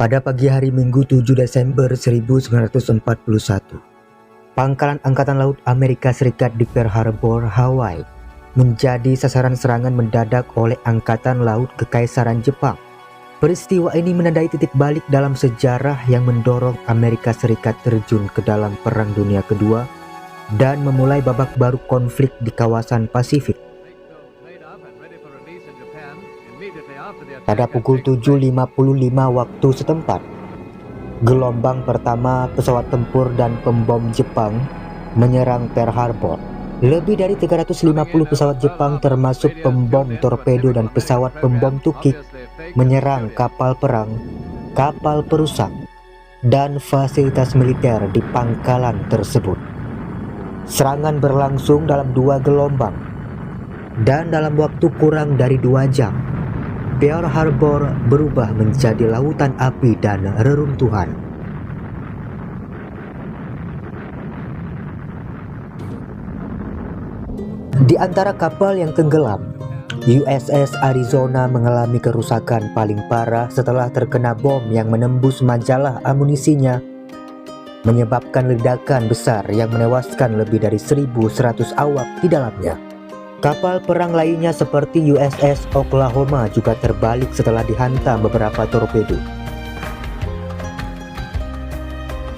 Pada pagi hari Minggu 7 Desember 1941, pangkalan Angkatan Laut Amerika Serikat di Pearl Harbor, Hawaii, menjadi sasaran serangan mendadak oleh Angkatan Laut Kekaisaran Jepang. Peristiwa ini menandai titik balik dalam sejarah yang mendorong Amerika Serikat terjun ke dalam Perang Dunia Kedua dan memulai babak baru konflik di kawasan Pasifik. Pada pukul 7.55 waktu setempat, gelombang pertama pesawat tempur dan pembom Jepang menyerang Pearl Harbor. Lebih dari 350 pesawat Jepang termasuk pembom torpedo dan pesawat pembom tukik menyerang kapal perang, kapal perusak, dan fasilitas militer di pangkalan tersebut. Serangan berlangsung dalam 2 gelombang, dan dalam waktu kurang dari 2 jam, Pearl Harbor berubah menjadi lautan api dan reruntuhan. Di antara kapal yang tenggelam, USS Arizona mengalami kerusakan paling parah setelah terkena bom yang menembus majalah amunisinya, menyebabkan ledakan besar yang menewaskan lebih dari 1.100 awak di dalamnya. Kapal perang lainnya seperti USS Oklahoma juga terbalik setelah dihantam beberapa torpedo.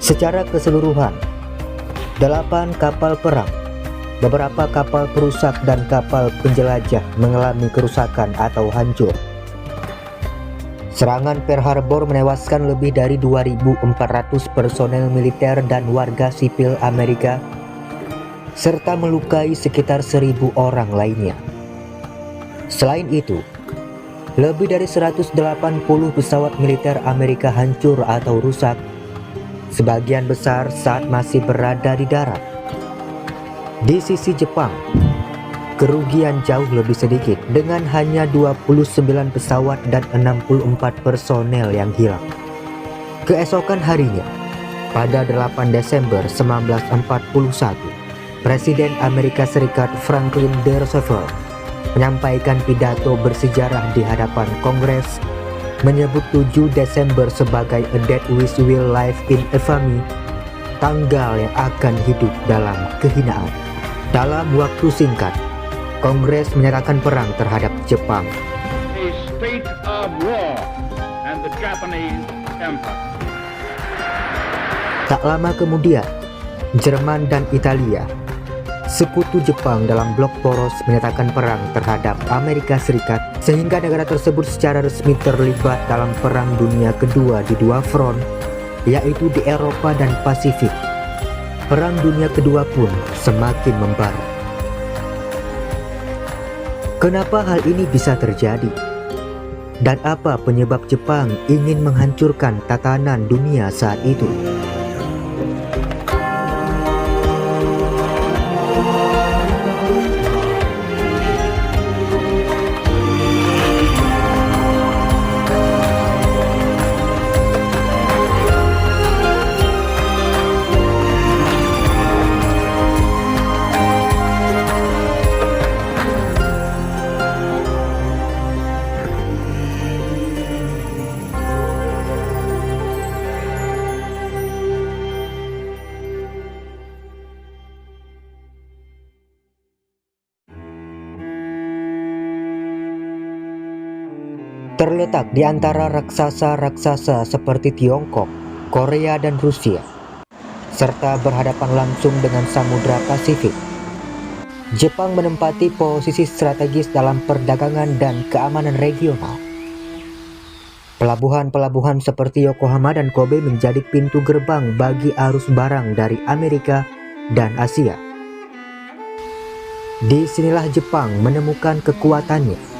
Secara keseluruhan, 8 kapal perang, beberapa kapal perusak dan kapal penjelajah mengalami kerusakan atau hancur. Serangan Pearl Harbor menewaskan lebih dari 2.400 personel militer dan warga sipil Amerika, serta melukai sekitar 1.000 orang lainnya. Selain itu, lebih dari 180 pesawat militer Amerika hancur atau rusak, sebagian besar saat masih berada di darat. Di sisi Jepang, kerugian jauh lebih sedikit dengan hanya 29 pesawat dan 64 personel yang hilang. Keesokan harinya, pada 8 Desember 1941, Presiden Amerika Serikat Franklin D. Roosevelt menyampaikan pidato bersejarah di hadapan Kongres, menyebut 7 Desember sebagai a date which will live in infamy, tanggal yang akan hidup dalam kehinaan. Dalam waktu singkat, Kongres menyatakan perang terhadap Jepang. A state of war and the Japanese Empire. Tak lama kemudian, Jerman dan Italia, sekutu Jepang dalam blok poros, menyatakan perang terhadap Amerika Serikat, sehingga negara tersebut secara resmi terlibat dalam Perang Dunia Kedua di 2 front, yaitu di Eropa dan Pasifik. Perang Dunia Kedua pun semakin membara. Kenapa hal ini bisa terjadi? Dan apa penyebab Jepang ingin menghancurkan tatanan dunia saat itu? Terletak di antara raksasa-raksasa seperti Tiongkok, Korea dan Rusia, serta berhadapan langsung dengan Samudra Pasifik, Jepang menempati posisi strategis dalam perdagangan dan keamanan regional. Pelabuhan-pelabuhan seperti Yokohama dan Kobe menjadi pintu gerbang bagi arus barang dari Amerika dan Asia. Disinilah Jepang menemukan kekuatannya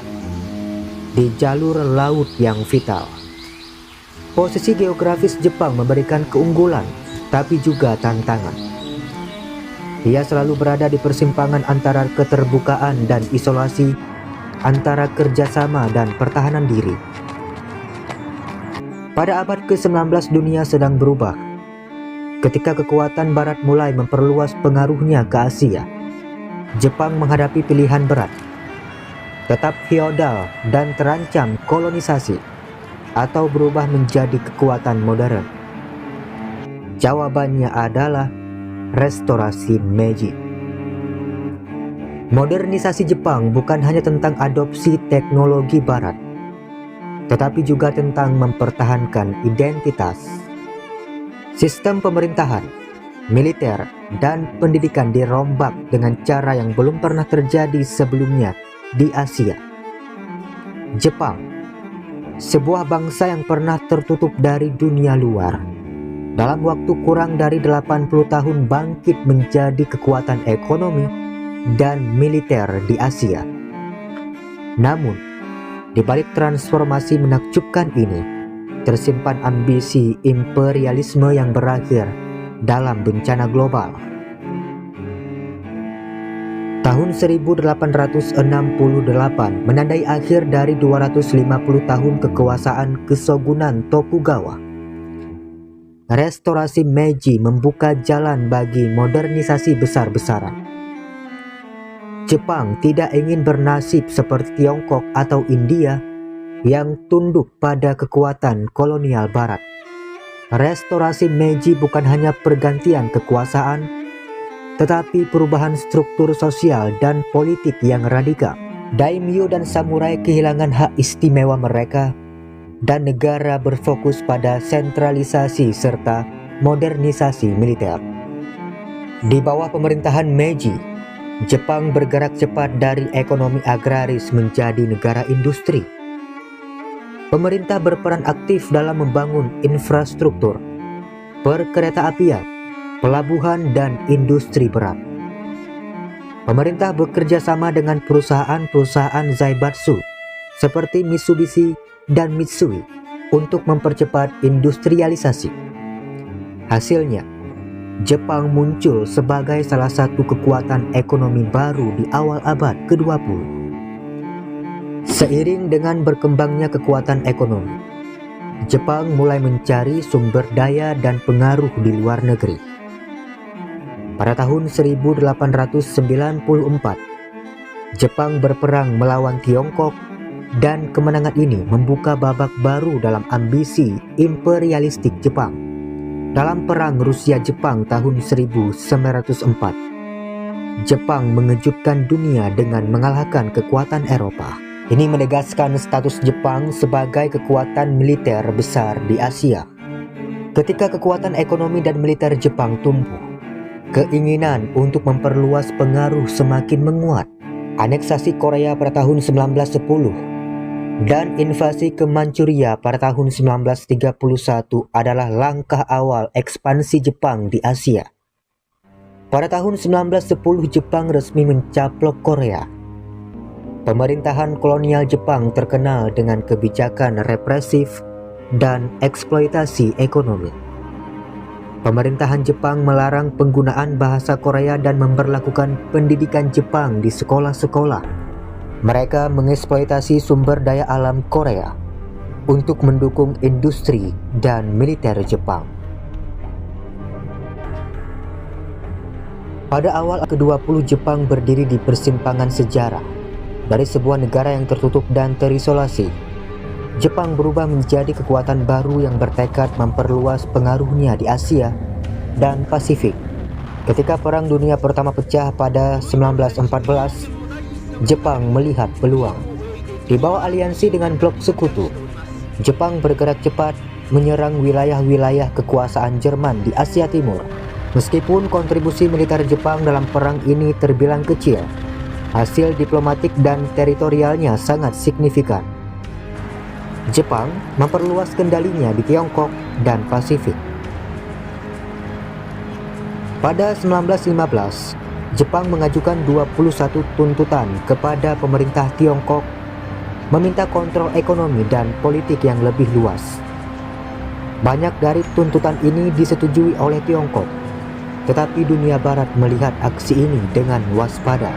di jalur laut yang vital. Posisi geografis Jepang memberikan keunggulan, tapi juga tantangan. Ia selalu berada di persimpangan antara keterbukaan dan isolasi, antara kerjasama dan pertahanan diri. Pada abad ke-19 dunia sedang berubah, ketika kekuatan Barat mulai memperluas pengaruhnya ke Asia. Jepang menghadapi pilihan berat: tetap feodal dan terancam kolonisasi, atau berubah menjadi kekuatan modern? Jawabannya adalah restorasi Meiji. Modernisasi Jepang bukan hanya tentang adopsi teknologi barat, tetapi juga tentang mempertahankan identitas. Sistem pemerintahan, militer, dan pendidikan dirombak dengan cara yang belum pernah terjadi sebelumnya di Asia. Jepang, sebuah bangsa yang pernah tertutup dari dunia luar, dalam waktu kurang dari 80 tahun bangkit menjadi kekuatan ekonomi dan militer di Asia. Namun, di balik transformasi menakjubkan ini, tersimpan ambisi imperialisme yang berakhir dalam bencana global. Tahun 1868 menandai akhir dari 250 tahun kekuasaan Kesogunan Tokugawa. Restorasi Meiji membuka jalan bagi modernisasi besar-besaran. Jepang tidak ingin bernasib seperti Tiongkok atau India yang tunduk pada kekuatan kolonial barat. Restorasi Meiji bukan hanya pergantian kekuasaan, tetapi perubahan struktur sosial dan politik yang radikal. Daimyo dan samurai kehilangan hak istimewa mereka, dan negara berfokus pada sentralisasi serta modernisasi militer. Di bawah pemerintahan Meiji, Jepang bergerak cepat dari ekonomi agraris menjadi negara industri. Pemerintah berperan aktif dalam membangun infrastruktur, perkeretaapian, pelabuhan, dan industri berat. Pemerintah bekerja sama dengan perusahaan-perusahaan Zaibatsu seperti Mitsubishi dan Mitsui untuk mempercepat industrialisasi. Hasilnya, Jepang muncul sebagai salah satu kekuatan ekonomi baru di awal abad ke-20. Seiring dengan berkembangnya kekuatan ekonomi, Jepang mulai mencari sumber daya dan pengaruh di luar negeri. Pada tahun 1894, Jepang berperang melawan Tiongkok, dan kemenangan ini membuka babak baru dalam ambisi imperialistik Jepang. Dalam Perang Rusia-Jepang tahun 1904, Jepang mengejutkan dunia dengan mengalahkan kekuatan Eropa. Ini menegaskan status Jepang sebagai kekuatan militer besar di Asia. Ketika kekuatan ekonomi dan militer Jepang tumbuh, keinginan untuk memperluas pengaruh semakin menguat. Aneksasi Korea pada tahun 1910 dan invasi ke Manchuria pada tahun 1931 adalah langkah awal ekspansi Jepang di Asia. Pada tahun 1910 Jepang resmi mencaplok Korea. Pemerintahan kolonial Jepang terkenal dengan kebijakan represif dan eksploitasi ekonomi. Pemerintahan Jepang melarang penggunaan bahasa Korea dan memberlakukan pendidikan Jepang di sekolah-sekolah. Mereka mengeksploitasi sumber daya alam Korea untuk mendukung industri dan militer Jepang. Pada awal ke-20 Jepang berdiri di persimpangan sejarah. Dari sebuah negara yang tertutup dan terisolasi, Jepang berubah menjadi kekuatan baru yang bertekad memperluas pengaruhnya di Asia dan Pasifik. Ketika Perang Dunia Pertama pecah pada 1914, Jepang melihat peluang. Di bawah aliansi dengan blok sekutu, Jepang bergerak cepat menyerang wilayah-wilayah kekuasaan Jerman di Asia Timur. Meskipun kontribusi militer Jepang dalam perang ini terbilang kecil, hasil diplomatik dan teritorialnya sangat signifikan. Jepang memperluas kendalinya di Tiongkok dan Pasifik. Pada 1915, Jepang mengajukan 21 tuntutan kepada pemerintah Tiongkok, meminta kontrol ekonomi dan politik yang lebih luas. Banyak dari tuntutan ini disetujui oleh Tiongkok, tetapi dunia barat melihat aksi ini dengan waspada.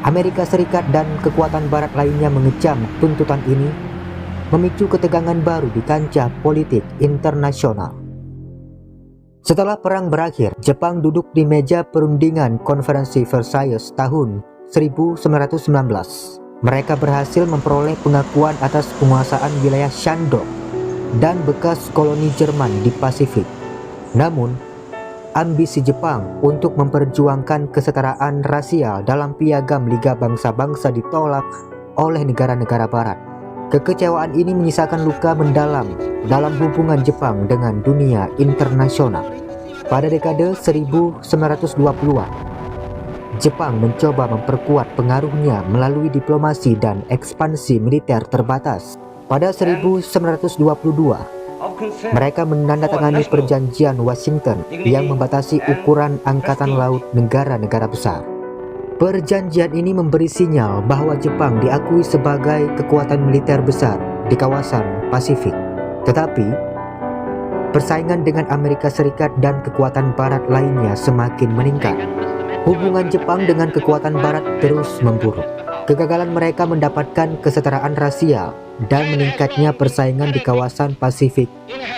Amerika Serikat dan kekuatan barat lainnya mengecam tuntutan ini, memicu ketegangan baru di kancah politik internasional. Setelah perang berakhir, Jepang duduk di meja perundingan Konferensi Versailles tahun 1919. Mereka berhasil memperoleh pengakuan atas penguasaan wilayah Shandong dan bekas koloni Jerman di Pasifik. Namun, ambisi Jepang untuk memperjuangkan kesetaraan rasial dalam piagam Liga Bangsa-Bangsa ditolak oleh negara-negara barat. Kekecewaan ini menyisakan luka mendalam dalam hubungan Jepang dengan dunia internasional. Pada dekade 1920-an, Jepang mencoba memperkuat pengaruhnya melalui diplomasi dan ekspansi militer terbatas. Pada 1922, mereka menandatangani perjanjian Washington yang membatasi ukuran angkatan laut negara-negara besar. Perjanjian ini memberi sinyal bahwa Jepang diakui sebagai kekuatan militer besar di kawasan Pasifik. Tetapi, persaingan dengan Amerika Serikat dan kekuatan barat lainnya semakin meningkat. Hubungan Jepang dengan kekuatan barat terus memburuk. Kegagalan mereka mendapatkan kesetaraan rasial dan meningkatnya persaingan di kawasan Pasifik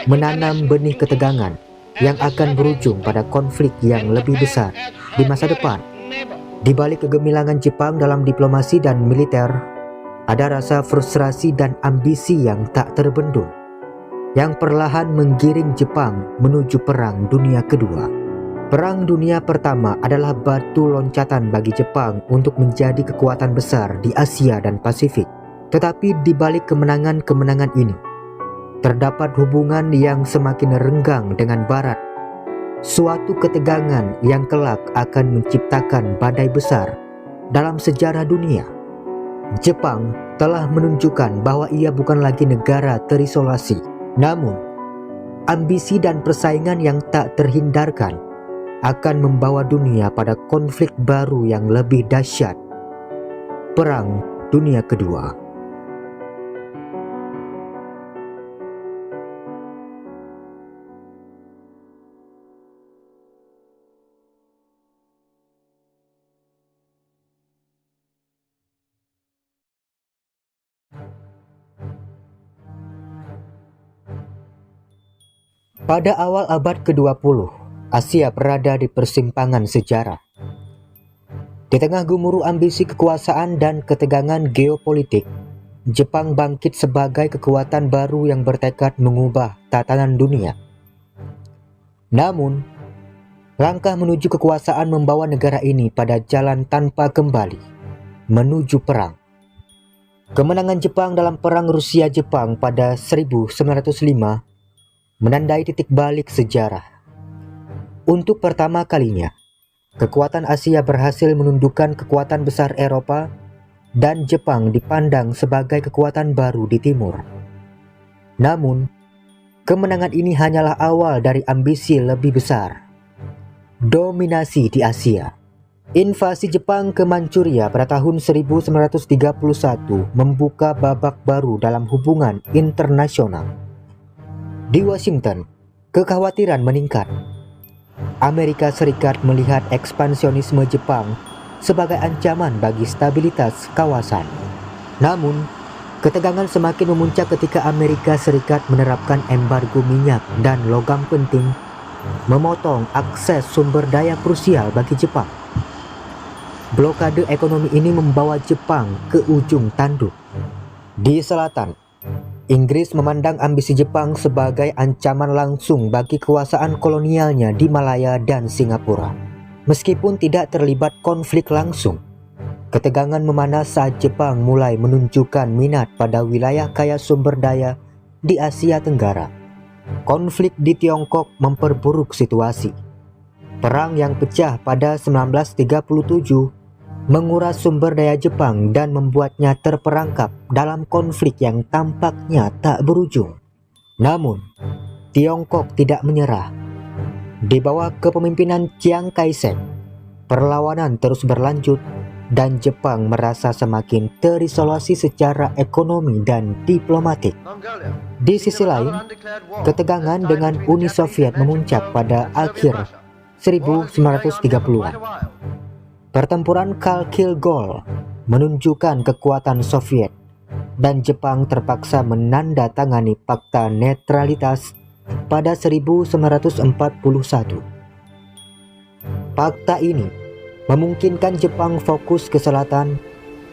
menanam benih ketegangan yang akan berujung pada konflik yang lebih besar di masa depan. Di balik kegemilangan Jepang dalam diplomasi dan militer, ada rasa frustrasi dan ambisi yang tak terbendung, yang perlahan menggiring Jepang menuju Perang Dunia Kedua. Perang Dunia Pertama adalah batu loncatan bagi Jepang untuk menjadi kekuatan besar di Asia dan Pasifik. Tetapi di balik kemenangan-kemenangan ini, terdapat hubungan yang semakin renggang dengan Barat. Suatu ketegangan yang kelak akan menciptakan badai besar dalam sejarah dunia. Jepang telah menunjukkan bahwa ia bukan lagi negara terisolasi, namun ambisi dan persaingan yang tak terhindarkan akan membawa dunia pada konflik baru yang lebih dahsyat, Perang Dunia Kedua. Pada awal abad ke-20, Asia berada di persimpangan sejarah. Di tengah gemuruh ambisi kekuasaan dan ketegangan geopolitik, Jepang bangkit sebagai kekuatan baru yang bertekad mengubah tatanan dunia. Namun, langkah menuju kekuasaan membawa negara ini pada jalan tanpa kembali, menuju perang. Kemenangan Jepang dalam Perang Rusia-Jepang pada 1905 menandai titik balik sejarah. Untuk pertama kalinya, kekuatan Asia berhasil menundukkan kekuatan besar Eropa dan Jepang dipandang sebagai kekuatan baru di timur. Namun, kemenangan ini hanyalah awal dari ambisi lebih besar, dominasi di Asia. Invasi Jepang ke Manchuria pada tahun 1931 membuka babak baru dalam hubungan internasional. Di Washington, kekhawatiran meningkat. Amerika Serikat melihat ekspansionisme Jepang sebagai ancaman bagi stabilitas kawasan. Namun, ketegangan semakin memuncak ketika Amerika Serikat menerapkan embargo minyak dan logam penting, memotong akses sumber daya krusial bagi Jepang. Blokade ekonomi ini membawa Jepang ke ujung tanduk. Di selatan, Inggris memandang ambisi Jepang sebagai ancaman langsung bagi kekuasaan kolonialnya di Malaya dan Singapura. Meskipun tidak terlibat konflik langsung, ketegangan memanas saat Jepang mulai menunjukkan minat pada wilayah kaya sumber daya di Asia Tenggara. Konflik di Tiongkok memperburuk situasi. Perang yang pecah pada 1937 menguras sumber daya Jepang dan membuatnya terperangkap dalam konflik yang tampaknya tak berujung. Namun, Tiongkok tidak menyerah. Di bawah kepemimpinan Chiang Kai-shek, perlawanan terus berlanjut dan Jepang merasa semakin terisolasi secara ekonomi dan diplomatik. Di sisi lain, ketegangan dengan Uni Soviet memuncak pada akhir 1930-an. Pertempuran Khalkhil-Gol menunjukkan kekuatan Soviet dan Jepang terpaksa menandatangani Fakta Netralitas pada 1941. Fakta ini memungkinkan Jepang fokus ke selatan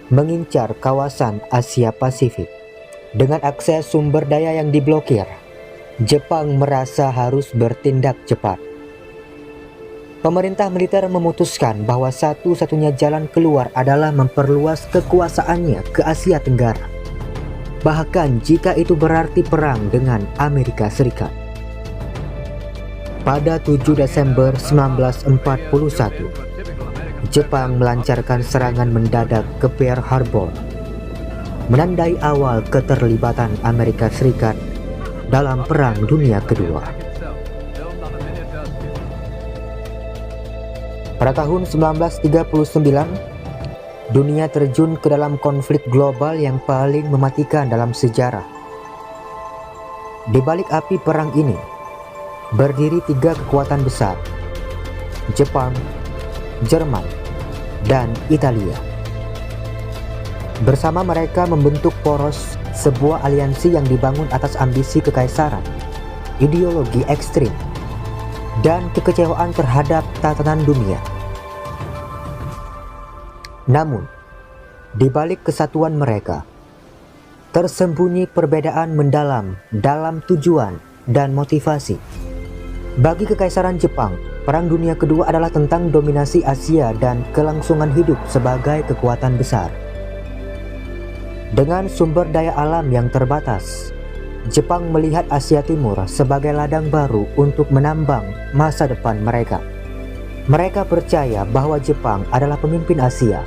mengincar kawasan Asia Pasifik. Dengan akses sumber daya yang diblokir, Jepang merasa harus bertindak cepat. Pemerintah militer memutuskan bahwa satu-satunya jalan keluar adalah memperluas kekuasaannya ke Asia Tenggara, bahkan jika itu berarti perang dengan Amerika Serikat. Pada 7 Desember 1941, Jepang melancarkan serangan mendadak ke Pearl Harbor, menandai awal keterlibatan Amerika Serikat dalam Perang Dunia Kedua. Pada tahun 1939, dunia terjun ke dalam konflik global yang paling mematikan dalam sejarah. Di balik api perang ini, berdiri 3 kekuatan besar: Jepang, Jerman, dan Italia. Bersama mereka membentuk poros, sebuah aliansi yang dibangun atas ambisi kekaisaran, ideologi ekstrim, dan kekecewaan terhadap tatanan dunia. Namun, di balik kesatuan mereka, tersembunyi perbedaan mendalam dalam tujuan dan motivasi. Bagi Kekaisaran Jepang, Perang Dunia Kedua adalah tentang dominasi Asia dan kelangsungan hidup sebagai kekuatan besar. Dengan sumber daya alam yang terbatas, Jepang melihat Asia Timur sebagai ladang baru untuk menambang masa depan mereka. Mereka percaya bahwa Jepang adalah pemimpin Asia.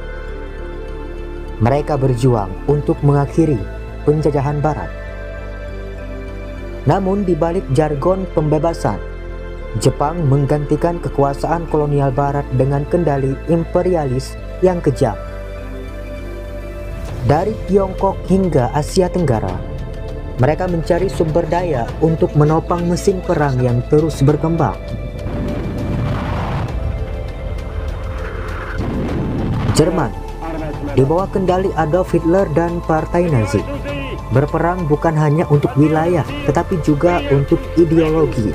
Mereka berjuang untuk mengakhiri penjajahan Barat. Namun di balik jargon pembebasan, Jepang menggantikan kekuasaan kolonial Barat dengan kendali imperialis yang kejam. Dari Tiongkok hingga Asia Tenggara, mereka mencari sumber daya untuk menopang mesin perang yang terus berkembang. Jerman, di bawah kendali Adolf Hitler dan Partai Nazi, berperang bukan hanya untuk wilayah, tetapi juga untuk ideologi.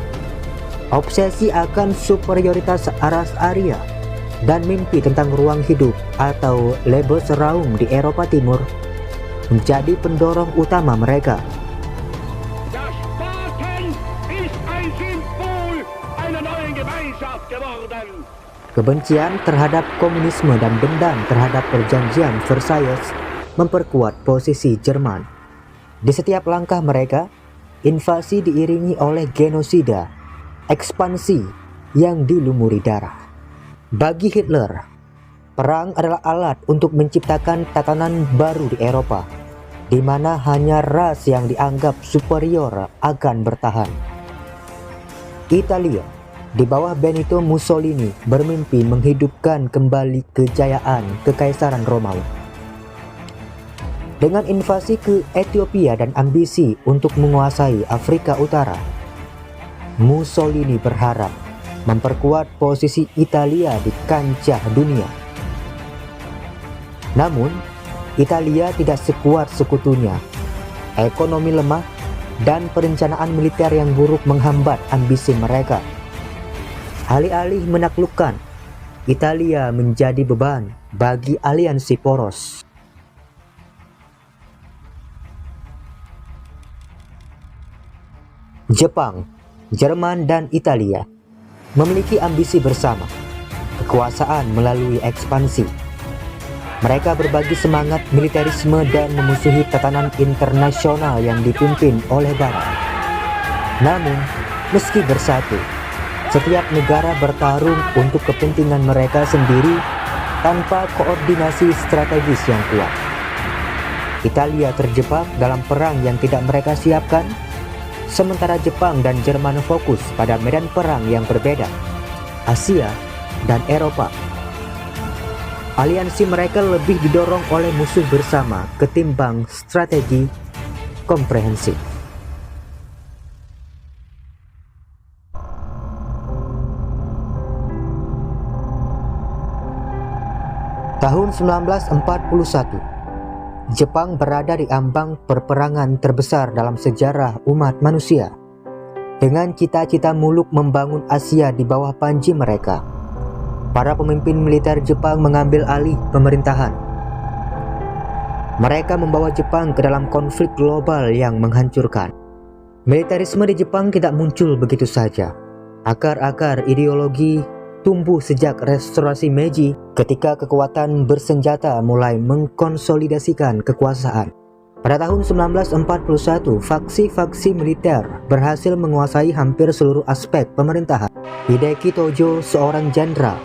Obsesi akan superioritas ras Arya dan mimpi tentang ruang hidup atau Lebensraum di Eropa Timur menjadi pendorong utama mereka. Das Spartan ist ein Symbol einer neuen Gemeinschaft geworden. Kebencian terhadap komunisme dan dendam terhadap perjanjian Versailles memperkuat posisi Jerman. Di setiap langkah mereka, invasi diiringi oleh genosida, ekspansi yang dilumuri darah. Bagi Hitler, perang adalah alat untuk menciptakan tatanan baru di Eropa, di mana hanya ras yang dianggap superior akan bertahan. Italia, di bawah Benito Mussolini, bermimpi menghidupkan kembali kejayaan Kekaisaran Romawi. Dengan invasi ke Ethiopia dan ambisi untuk menguasai Afrika Utara, Mussolini berharap memperkuat posisi Italia di kancah dunia. Namun, Italia tidak sekuat sekutunya. Ekonomi lemah dan perencanaan militer yang buruk menghambat ambisi mereka. Alih-alih menaklukkan, Italia menjadi beban bagi aliansi poros. Jepang, Jerman, dan Italia memiliki ambisi bersama, kekuasaan melalui ekspansi. Mereka berbagi semangat militerisme dan memusuhi tatanan internasional yang dipimpin oleh Barat. Namun, meski bersatu, setiap negara bertarung untuk kepentingan mereka sendiri tanpa koordinasi strategis yang kuat. Italia terjebak dalam perang yang tidak mereka siapkan, sementara Jepang dan Jerman fokus pada medan perang yang berbeda, Asia dan Eropa. Aliansi mereka lebih didorong oleh musuh bersama ketimbang strategi komprehensif. Tahun 1941, Jepang berada di ambang perperangan terbesar dalam sejarah umat manusia. Dengan cita-cita muluk membangun Asia di bawah panji mereka, para pemimpin militer Jepang mengambil alih pemerintahan. Mereka membawa Jepang ke dalam konflik global yang menghancurkan. Militerisme di Jepang tidak muncul begitu saja. Akar-akar ideologi tumbuh sejak restorasi Meiji ketika kekuatan bersenjata mulai mengkonsolidasikan kekuasaan. Pada tahun 1941, faksi-faksi militer berhasil menguasai hampir seluruh aspek pemerintahan. Hideki Tojo, seorang jenderal,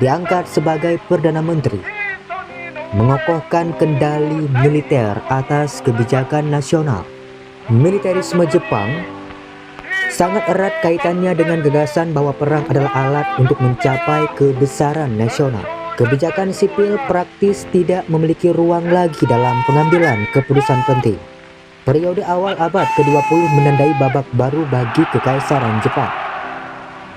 diangkat sebagai Perdana Menteri, mengokohkan kendali militer atas kebijakan nasional. Militerisme Jepang sangat erat kaitannya dengan gagasan bahwa perang adalah alat untuk mencapai kebesaran nasional. Kebijakan sipil praktis tidak memiliki ruang lagi dalam pengambilan keputusan penting. Periode awal abad ke-20 menandai babak baru bagi Kekaisaran Jepang.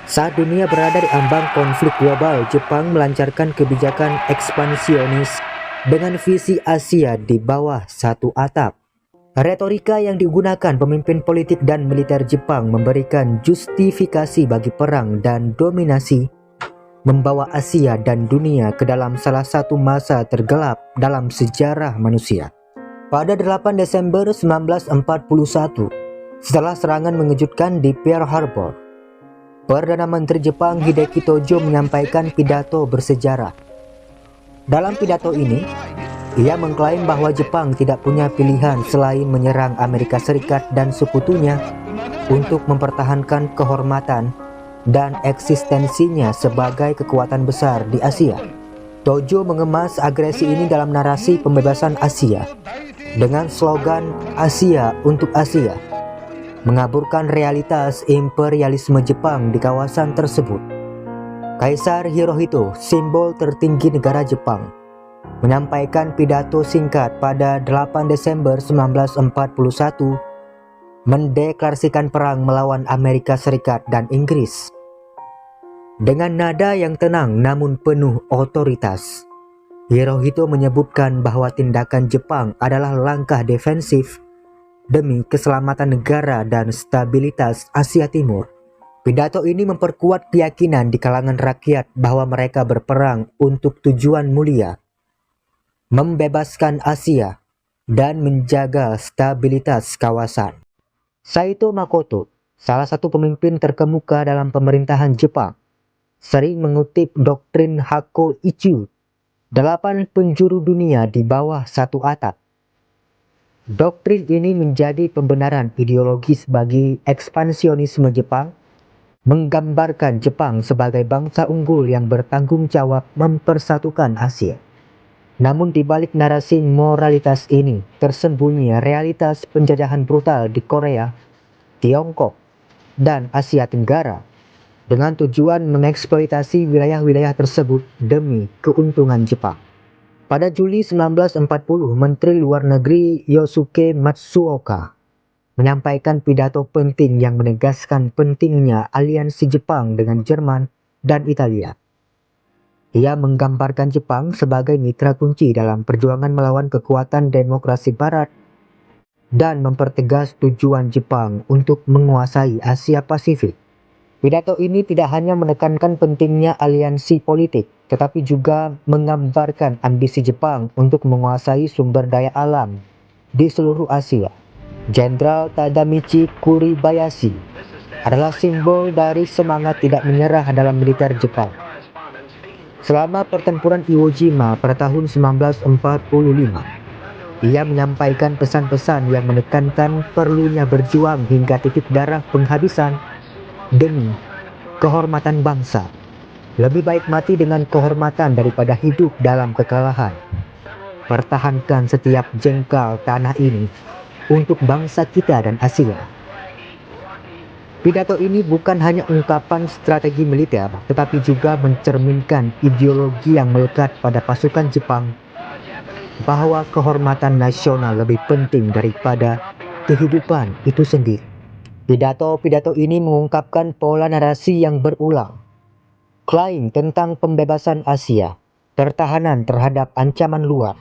Saat dunia berada di ambang konflik global, Jepang melancarkan kebijakan ekspansionis dengan visi Asia di bawah satu atap. Retorika yang digunakan pemimpin politik dan militer Jepang memberikan justifikasi bagi perang dan dominasi, membawa Asia dan dunia ke dalam salah satu masa tergelap dalam sejarah manusia. Pada 8 Desember 1941, setelah serangan mengejutkan di Pearl Harbor, Perdana Menteri Jepang Hideki Tojo menyampaikan pidato bersejarah. Dalam pidato ini, ia mengklaim bahwa Jepang tidak punya pilihan selain menyerang Amerika Serikat dan sekutunya untuk mempertahankan kehormatan dan eksistensinya sebagai kekuatan besar di Asia. Tojo mengemas agresi ini dalam narasi pembebasan Asia dengan slogan Asia untuk Asia, mengaburkan realitas imperialisme Jepang di kawasan tersebut. Kaisar Hirohito, simbol tertinggi negara Jepang, menyampaikan pidato singkat pada 8 Desember 1941 mendeklarasikan perang melawan Amerika Serikat dan Inggris. Dengan nada yang tenang namun penuh otoritas, Hirohito menyebutkan bahwa tindakan Jepang adalah langkah defensif demi keselamatan negara dan stabilitas Asia Timur. Pidato ini memperkuat keyakinan di kalangan rakyat bahwa mereka berperang untuk tujuan mulia, membebaskan Asia dan menjaga stabilitas kawasan. Saito Makoto, salah satu pemimpin terkemuka dalam pemerintahan Jepang, sering mengutip doktrin Hakko Ichiu, 8 penjuru dunia di bawah satu atap. Doktrin ini menjadi pembenaran ideologis bagi ekspansionisme Jepang, menggambarkan Jepang sebagai bangsa unggul yang bertanggung jawab mempersatukan Asia. Namun di balik narasi moralitas ini tersembunyi realitas penjajahan brutal di Korea, Tiongkok, dan Asia Tenggara dengan tujuan mengeksploitasi wilayah-wilayah tersebut demi keuntungan Jepang. Pada Juli 1940, Menteri Luar Negeri Yosuke Matsuoka menyampaikan pidato penting yang menegaskan pentingnya aliansi Jepang dengan Jerman dan Italia. Ia menggambarkan Jepang sebagai mitra kunci dalam perjuangan melawan kekuatan demokrasi Barat dan mempertegas tujuan Jepang untuk menguasai Asia Pasifik. Pidato ini tidak hanya menekankan pentingnya aliansi politik, tetapi juga menggambarkan ambisi Jepang untuk menguasai sumber daya alam di seluruh Asia. Jenderal Tadamichi Kuribayashi adalah simbol dari semangat tidak menyerah dalam militer Jepang. Selama pertempuran Iwo Jima pada tahun 1945, ia menyampaikan pesan-pesan yang menekankan perlunya berjuang hingga titik darah penghabisan demi kehormatan bangsa. Lebih baik mati dengan kehormatan daripada hidup dalam kekalahan. Pertahankan setiap jengkal tanah ini untuk bangsa kita dan Asia. Pidato ini bukan hanya ungkapan strategi militer, tetapi juga mencerminkan ideologi yang melekat pada pasukan Jepang bahwa kehormatan nasional lebih penting daripada kehidupan itu sendiri. Pidato-pidato ini mengungkapkan pola narasi yang berulang. Klaim tentang pembebasan Asia, pertahanan terhadap ancaman luar,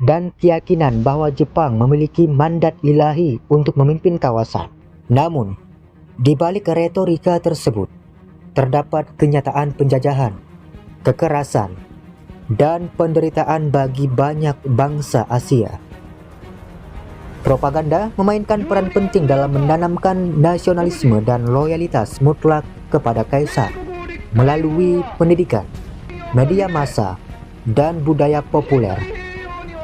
dan keyakinan bahwa Jepang memiliki mandat ilahi untuk memimpin kawasan. Namun, di balik retorika tersebut, terdapat kenyataan penjajahan, kekerasan, dan penderitaan bagi banyak bangsa Asia. Propaganda memainkan peran penting dalam menanamkan nasionalisme dan loyalitas mutlak kepada kaisar melalui pendidikan, media massa, dan budaya populer.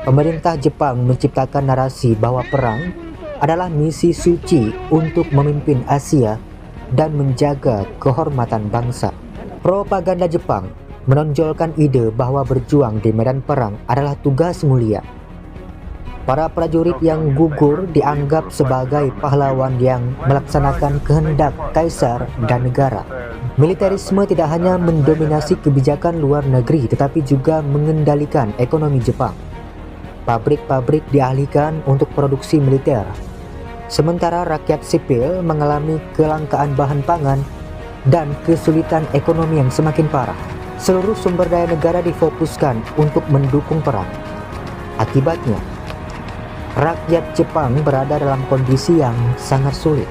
Pemerintah Jepang menciptakan narasi bahwa perang adalah misi suci untuk memimpin Asia dan menjaga kehormatan bangsa. Propaganda Jepang menonjolkan ide bahwa berjuang di medan perang adalah tugas mulia. Para prajurit yang gugur dianggap sebagai pahlawan yang melaksanakan kehendak kaisar dan negara. Militerisme tidak hanya mendominasi kebijakan luar negeri tetapi juga mengendalikan ekonomi Jepang. Pabrik-pabrik dialihkan untuk produksi militer, sementara rakyat sipil mengalami kelangkaan bahan pangan dan kesulitan ekonomi yang semakin parah. Seluruh sumber daya negara difokuskan untuk mendukung perang. Akibatnya, rakyat Jepang berada dalam kondisi yang sangat sulit.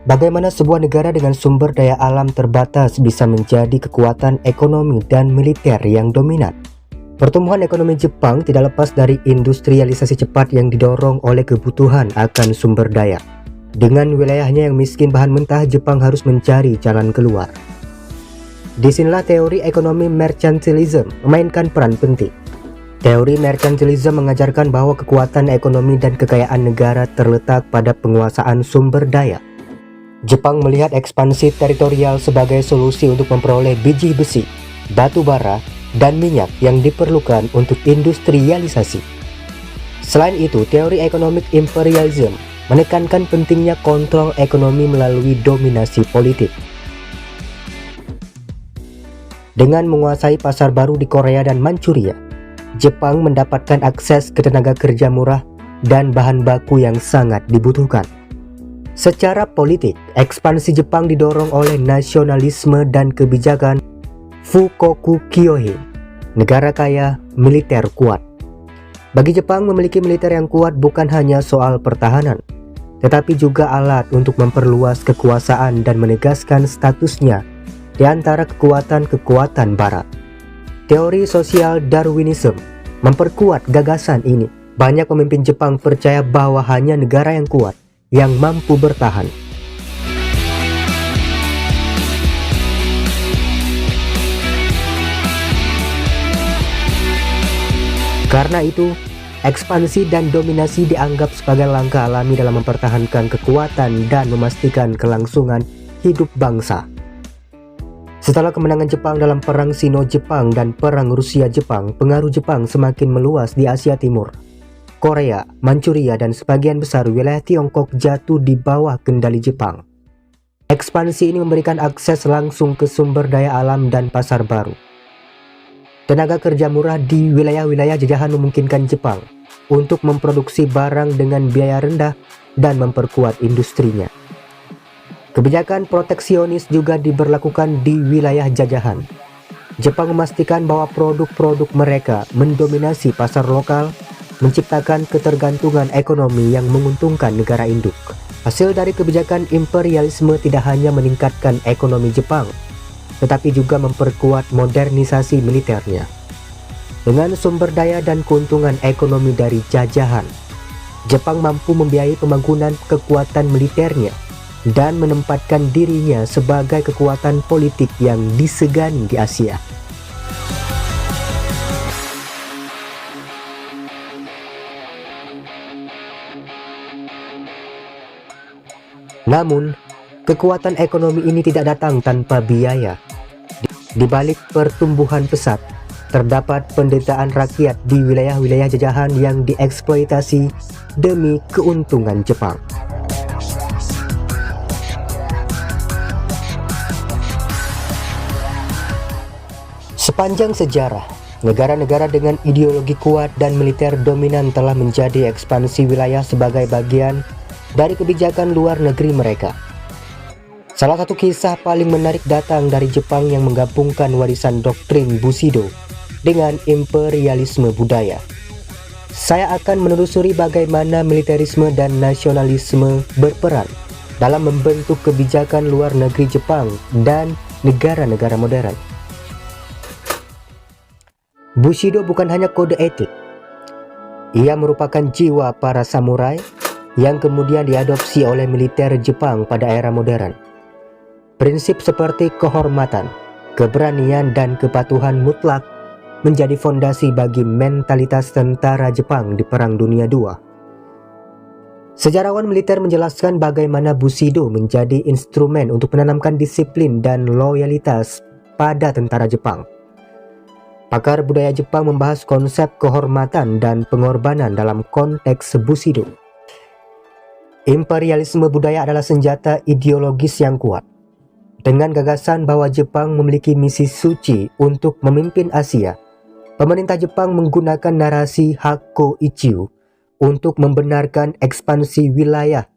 Bagaimana sebuah negara dengan sumber daya alam terbatas bisa menjadi kekuatan ekonomi dan militer yang dominan? Pertumbuhan ekonomi Jepang tidak lepas dari industrialisasi cepat yang didorong oleh kebutuhan akan sumber daya. Dengan wilayahnya yang miskin bahan mentah, Jepang harus mencari jalan keluar. Disinilah teori ekonomi mercantilism memainkan peran penting. Teori mercantilism mengajarkan bahwa kekuatan ekonomi dan kekayaan negara terletak pada penguasaan sumber daya. Jepang melihat ekspansi teritorial sebagai solusi untuk memperoleh biji besi, batu bara, dan minyak yang diperlukan untuk industrialisasi. Selain itu, teori ekonomi imperialism menekankan pentingnya kontrol ekonomi melalui dominasi politik. Dengan menguasai pasar baru di Korea dan Manchuria, Jepang mendapatkan akses ke tenaga kerja murah dan bahan baku yang sangat dibutuhkan. Secara politik, ekspansi Jepang didorong oleh nasionalisme dan kebijakan Fukoku Kyohei, negara kaya, militer kuat. Bagi Jepang, memiliki militer yang kuat bukan hanya soal pertahanan, tetapi juga alat untuk memperluas kekuasaan dan menegaskan statusnya di antara kekuatan-kekuatan barat. Teori sosial Darwinisme memperkuat gagasan ini. Banyak pemimpin Jepang percaya bahwa hanya negara yang kuat yang mampu bertahan. Karena itu, ekspansi dan dominasi dianggap sebagai langkah alami dalam mempertahankan kekuatan dan memastikan kelangsungan hidup bangsa. Setelah kemenangan Jepang dalam Perang Sino-Jepang dan Perang Rusia-Jepang, pengaruh Jepang semakin meluas di Asia Timur. Korea, Manchuria, dan sebagian besar wilayah Tiongkok jatuh di bawah kendali Jepang. Ekspansi ini memberikan akses langsung ke sumber daya alam dan pasar baru. Tenaga kerja murah di wilayah-wilayah jajahan memungkinkan Jepang untuk memproduksi barang dengan biaya rendah dan memperkuat industrinya. Kebijakan proteksionis juga diberlakukan di wilayah jajahan. Jepang memastikan bahwa produk-produk mereka mendominasi pasar lokal, menciptakan ketergantungan ekonomi yang menguntungkan negara induk. Hasil dari kebijakan imperialisme tidak hanya meningkatkan ekonomi Jepang, tetapi juga memperkuat modernisasi militernya. Dengan sumber daya dan keuntungan ekonomi dari jajahan, Jepang mampu membiayai pembangunan kekuatan militernya dan menempatkan dirinya sebagai kekuatan politik yang disegani di Asia. Namun, kekuatan ekonomi ini tidak datang tanpa biaya. Di balik pertumbuhan pesat, terdapat penderitaan rakyat di wilayah-wilayah jajahan yang dieksploitasi demi keuntungan Jepang. Sepanjang sejarah, negara-negara dengan ideologi kuat dan militer dominan telah menjadi ekspansi wilayah sebagai bagian dari kebijakan luar negeri mereka. Salah satu kisah paling menarik datang dari Jepang yang menggabungkan warisan doktrin Bushido dengan imperialisme budaya. Saya akan menelusuri bagaimana militerisme dan nasionalisme berperan dalam membentuk kebijakan luar negeri Jepang dan negara-negara modern. Bushido bukan hanya kode etik. Ia merupakan jiwa para samurai yang kemudian diadopsi oleh militer Jepang pada era modern. Prinsip seperti kehormatan, keberanian, dan kepatuhan mutlak menjadi fondasi bagi mentalitas tentara Jepang di Perang Dunia II. Sejarawan militer menjelaskan bagaimana Bushido menjadi instrumen untuk menanamkan disiplin dan loyalitas pada tentara Jepang. Pakar budaya Jepang membahas konsep kehormatan dan pengorbanan dalam konteks Bushido. Imperialisme budaya adalah senjata ideologis yang kuat. Dengan gagasan bahwa Jepang memiliki misi suci untuk memimpin Asia, pemerintah Jepang menggunakan narasi Hakko Ichiu untuk membenarkan ekspansi wilayah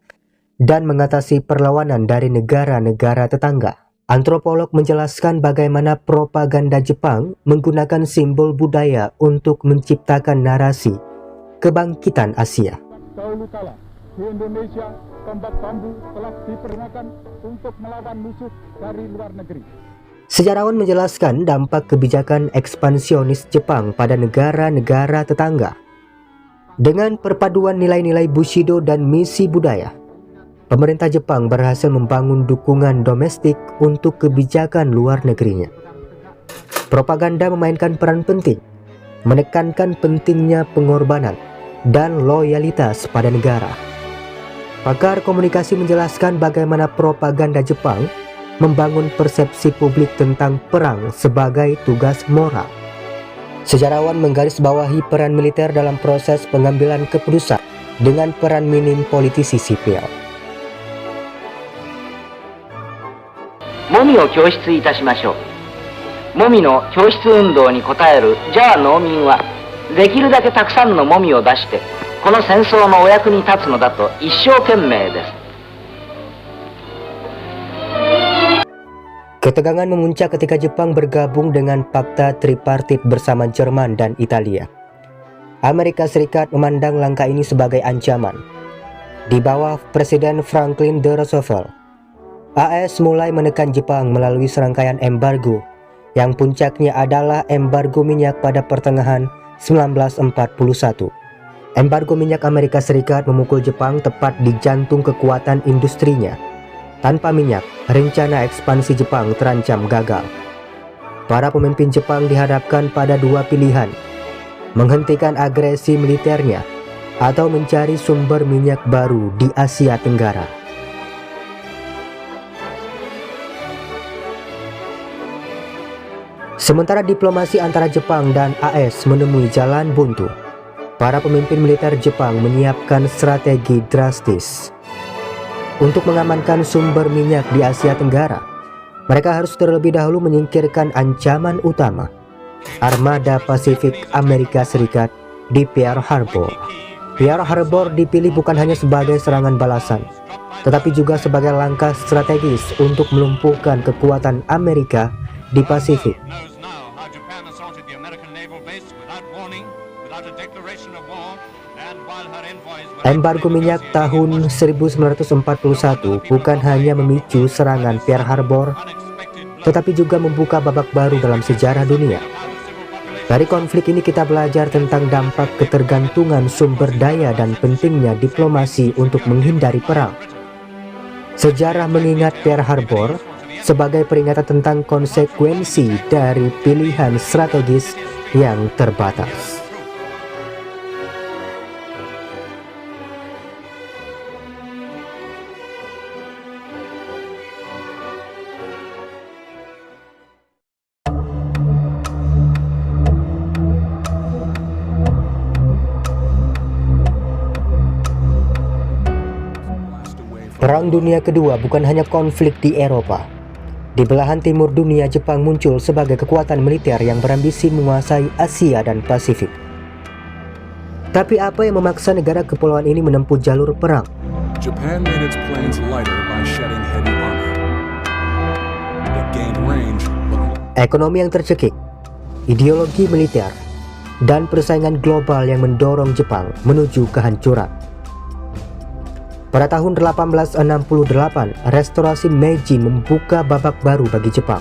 dan mengatasi perlawanan dari negara-negara tetangga. Antropolog menjelaskan bagaimana propaganda Jepang menggunakan simbol budaya untuk menciptakan narasi kebangkitan Asia. Dahulu kala di Indonesia, tombak bambu telah dipergunakan untuk melawan musuh dari luar negeri. Sejarawan menjelaskan dampak kebijakan ekspansionis Jepang pada negara-negara tetangga. Dengan perpaduan nilai-nilai Bushido dan misi budaya, pemerintah Jepang berhasil membangun dukungan domestik untuk kebijakan luar negerinya. Propaganda memainkan peran penting, menekankan pentingnya pengorbanan dan loyalitas pada negara. Pakar komunikasi menjelaskan bagaimana propaganda Jepang membangun persepsi publik tentang perang sebagai tugas moral. Sejarawan menggarisbawahi peran militer dalam proses pengambilan keputusan dengan peran minim politisi sipil. もみを供出いたしましょう。もみの供出運動に応えるジャワ農民はできるだけたくさんのもみを出してこの戦争のお役に立つのだと一生懸命です。 Ketegangan memuncak ketika Jepang bergabung dengan Fakta Tripartit bersama Jerman dan Italia. Amerika Serikat memandang langkah ini sebagai ancaman. Di bawah Presiden Franklin D. Roosevelt, AS mulai menekan Jepang melalui serangkaian embargo, yang puncaknya adalah embargo minyak pada pertengahan 1941. Embargo minyak Amerika Serikat memukul Jepang tepat di jantung kekuatan industrinya. Tanpa minyak, rencana ekspansi Jepang terancam gagal. Para pemimpin Jepang dihadapkan pada dua pilihan: menghentikan agresi militernya atau mencari sumber minyak baru di Asia Tenggara. Sementara diplomasi antara Jepang dan AS menemui jalan buntu, para pemimpin militer Jepang menyiapkan strategi drastis. Untuk mengamankan sumber minyak di Asia Tenggara, mereka harus terlebih dahulu menyingkirkan ancaman utama, Armada Pasifik Amerika Serikat di Pearl Harbor. Pearl Harbor dipilih bukan hanya sebagai serangan balasan, tetapi juga sebagai langkah strategis untuk melumpuhkan kekuatan Amerika di Pasifik. Embargo minyak tahun 1941 bukan hanya memicu serangan Pearl Harbor, tetapi juga membuka babak baru dalam sejarah dunia. Dari konflik ini kita belajar tentang dampak ketergantungan sumber daya dan pentingnya diplomasi untuk menghindari perang. Sejarah mengingat Pearl Harbor sebagai peringatan tentang konsekuensi dari pilihan strategis yang terbatas. Perang Dunia Kedua bukan hanya konflik di Eropa. Di belahan timur dunia, Jepang muncul sebagai kekuatan militer yang berambisi menguasai Asia dan Pasifik. Tapi apa yang memaksa negara kepulauan ini menempuh jalur perang? Japan made its planes lighter by shedding heavy armor. It gained range, but Ekonomi yang tercekik, ideologi militer, dan persaingan global yang mendorong Jepang menuju kehancuran. Pada tahun 1868, restorasi Meiji membuka babak baru bagi Jepang.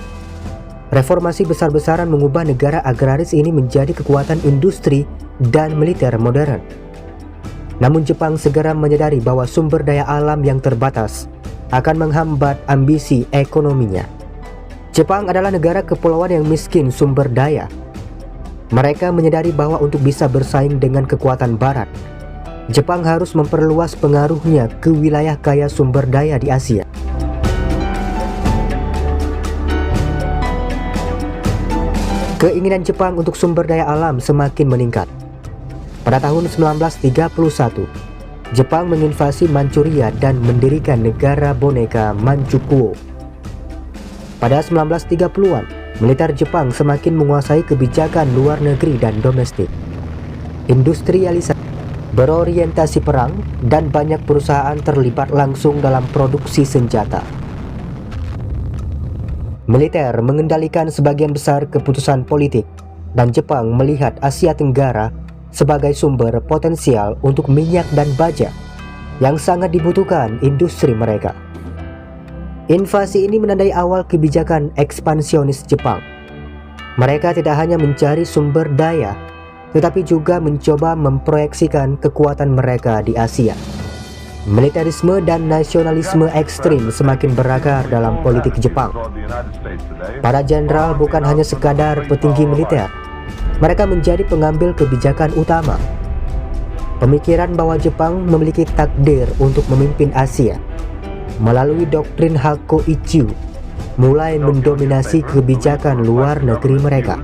Reformasi besar-besaran mengubah negara agraris ini menjadi kekuatan industri dan militer modern. Namun Jepang segera menyadari bahwa sumber daya alam yang terbatas akan menghambat ambisi ekonominya. Jepang adalah negara kepulauan yang miskin sumber daya. Mereka menyadari bahwa untuk bisa bersaing dengan kekuatan barat, Jepang harus memperluas pengaruhnya ke wilayah kaya sumber daya di Asia. Keinginan Jepang untuk sumber daya alam semakin meningkat. Pada tahun 1931, Jepang menginvasi Manchuria dan mendirikan negara boneka Manchukuo. Pada 1930-an, militer Jepang semakin menguasai kebijakan luar negeri dan domestik. Industrialisasi berorientasi perang dan banyak perusahaan terlibat langsung dalam produksi senjata. Militer mengendalikan sebagian besar keputusan politik dan Jepang melihat Asia Tenggara sebagai sumber potensial untuk minyak dan baja yang sangat dibutuhkan industri mereka. Invasi ini menandai awal kebijakan ekspansionis Jepang. Mereka tidak hanya mencari sumber daya, tetapi juga mencoba memproyeksikan kekuatan mereka di Asia. Militerisme dan nasionalisme ekstrim semakin berakar dalam politik Jepang. Para jenderal bukan hanya sekadar petinggi militer, mereka menjadi pengambil kebijakan utama. Pemikiran bahwa Jepang memiliki takdir untuk memimpin Asia melalui doktrin Hakko-Ichiu mulai mendominasi kebijakan luar negeri mereka.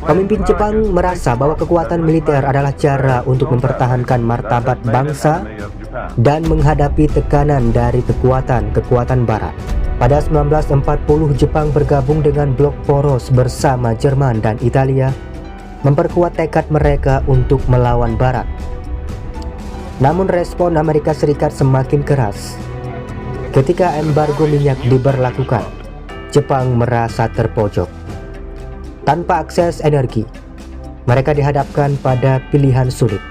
Pemimpin Jepang merasa bahwa kekuatan militer adalah cara untuk mempertahankan martabat bangsa dan menghadapi tekanan dari kekuatan-kekuatan barat. Pada 1940, Jepang bergabung dengan blok poros bersama Jerman dan Italia, memperkuat tekad mereka untuk melawan barat. Namun respon Amerika Serikat semakin keras. Ketika embargo minyak diberlakukan, Jepang merasa terpojok. Tanpa akses energi, mereka dihadapkan pada pilihan sulit: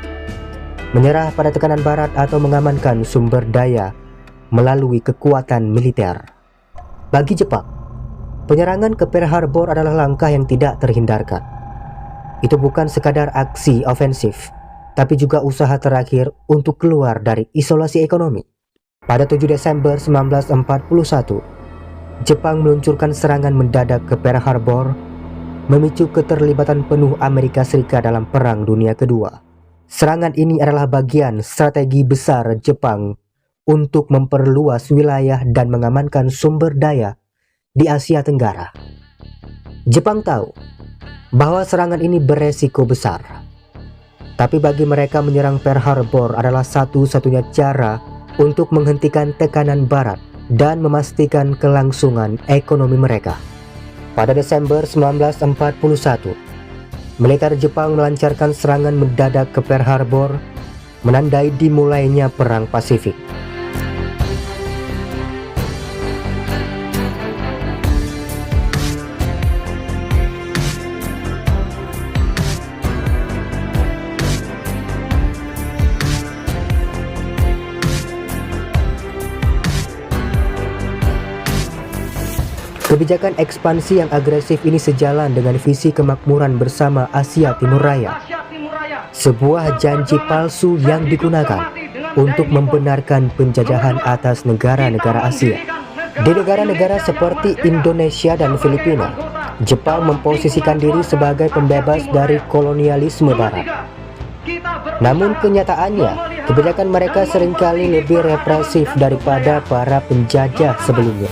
menyerah pada tekanan barat atau mengamankan sumber daya melalui kekuatan militer. Bagi Jepang, penyerangan ke Pearl Harbor adalah langkah yang tidak terhindarkan. Itu bukan sekadar aksi ofensif, tapi juga usaha terakhir untuk keluar dari isolasi ekonomi. Pada 7 Desember 1941, Jepang meluncurkan serangan mendadak ke Pearl Harbor, memicu keterlibatan penuh Amerika Serikat dalam Perang Dunia Kedua. Serangan ini adalah bagian strategi besar Jepang untuk memperluas wilayah dan mengamankan sumber daya di Asia Tenggara. Jepang tahu bahwa serangan ini beresiko besar, tapi bagi mereka menyerang Pearl Harbor adalah satu-satunya cara untuk menghentikan tekanan barat dan memastikan kelangsungan ekonomi mereka. Pada Desember 1941, militer Jepang melancarkan serangan mendadak ke Pearl Harbor, menandai dimulainya Perang Pasifik. Kebijakan ekspansi yang agresif ini sejalan dengan visi kemakmuran bersama Asia Timur Raya, sebuah janji palsu yang digunakan untuk membenarkan penjajahan atas negara-negara Asia. Di negara-negara seperti Indonesia dan Filipina, Jepang memposisikan diri sebagai pembebas dari kolonialisme Barat. Namun kenyataannya, kebijakan mereka seringkali lebih represif daripada para penjajah sebelumnya.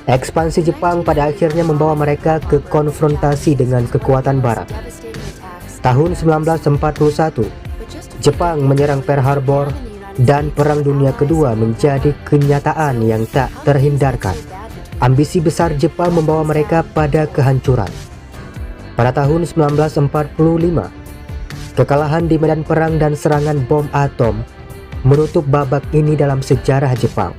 Ekspansi Jepang pada akhirnya membawa mereka ke konfrontasi dengan kekuatan Barat. Tahun 1941, Jepang menyerang Pearl Harbor dan Perang Dunia Kedua menjadi kenyataan yang tak terhindarkan. Ambisi besar Jepang membawa mereka pada kehancuran. Pada tahun 1945, kekalahan di medan perang dan serangan bom atom menutup babak ini dalam sejarah Jepang.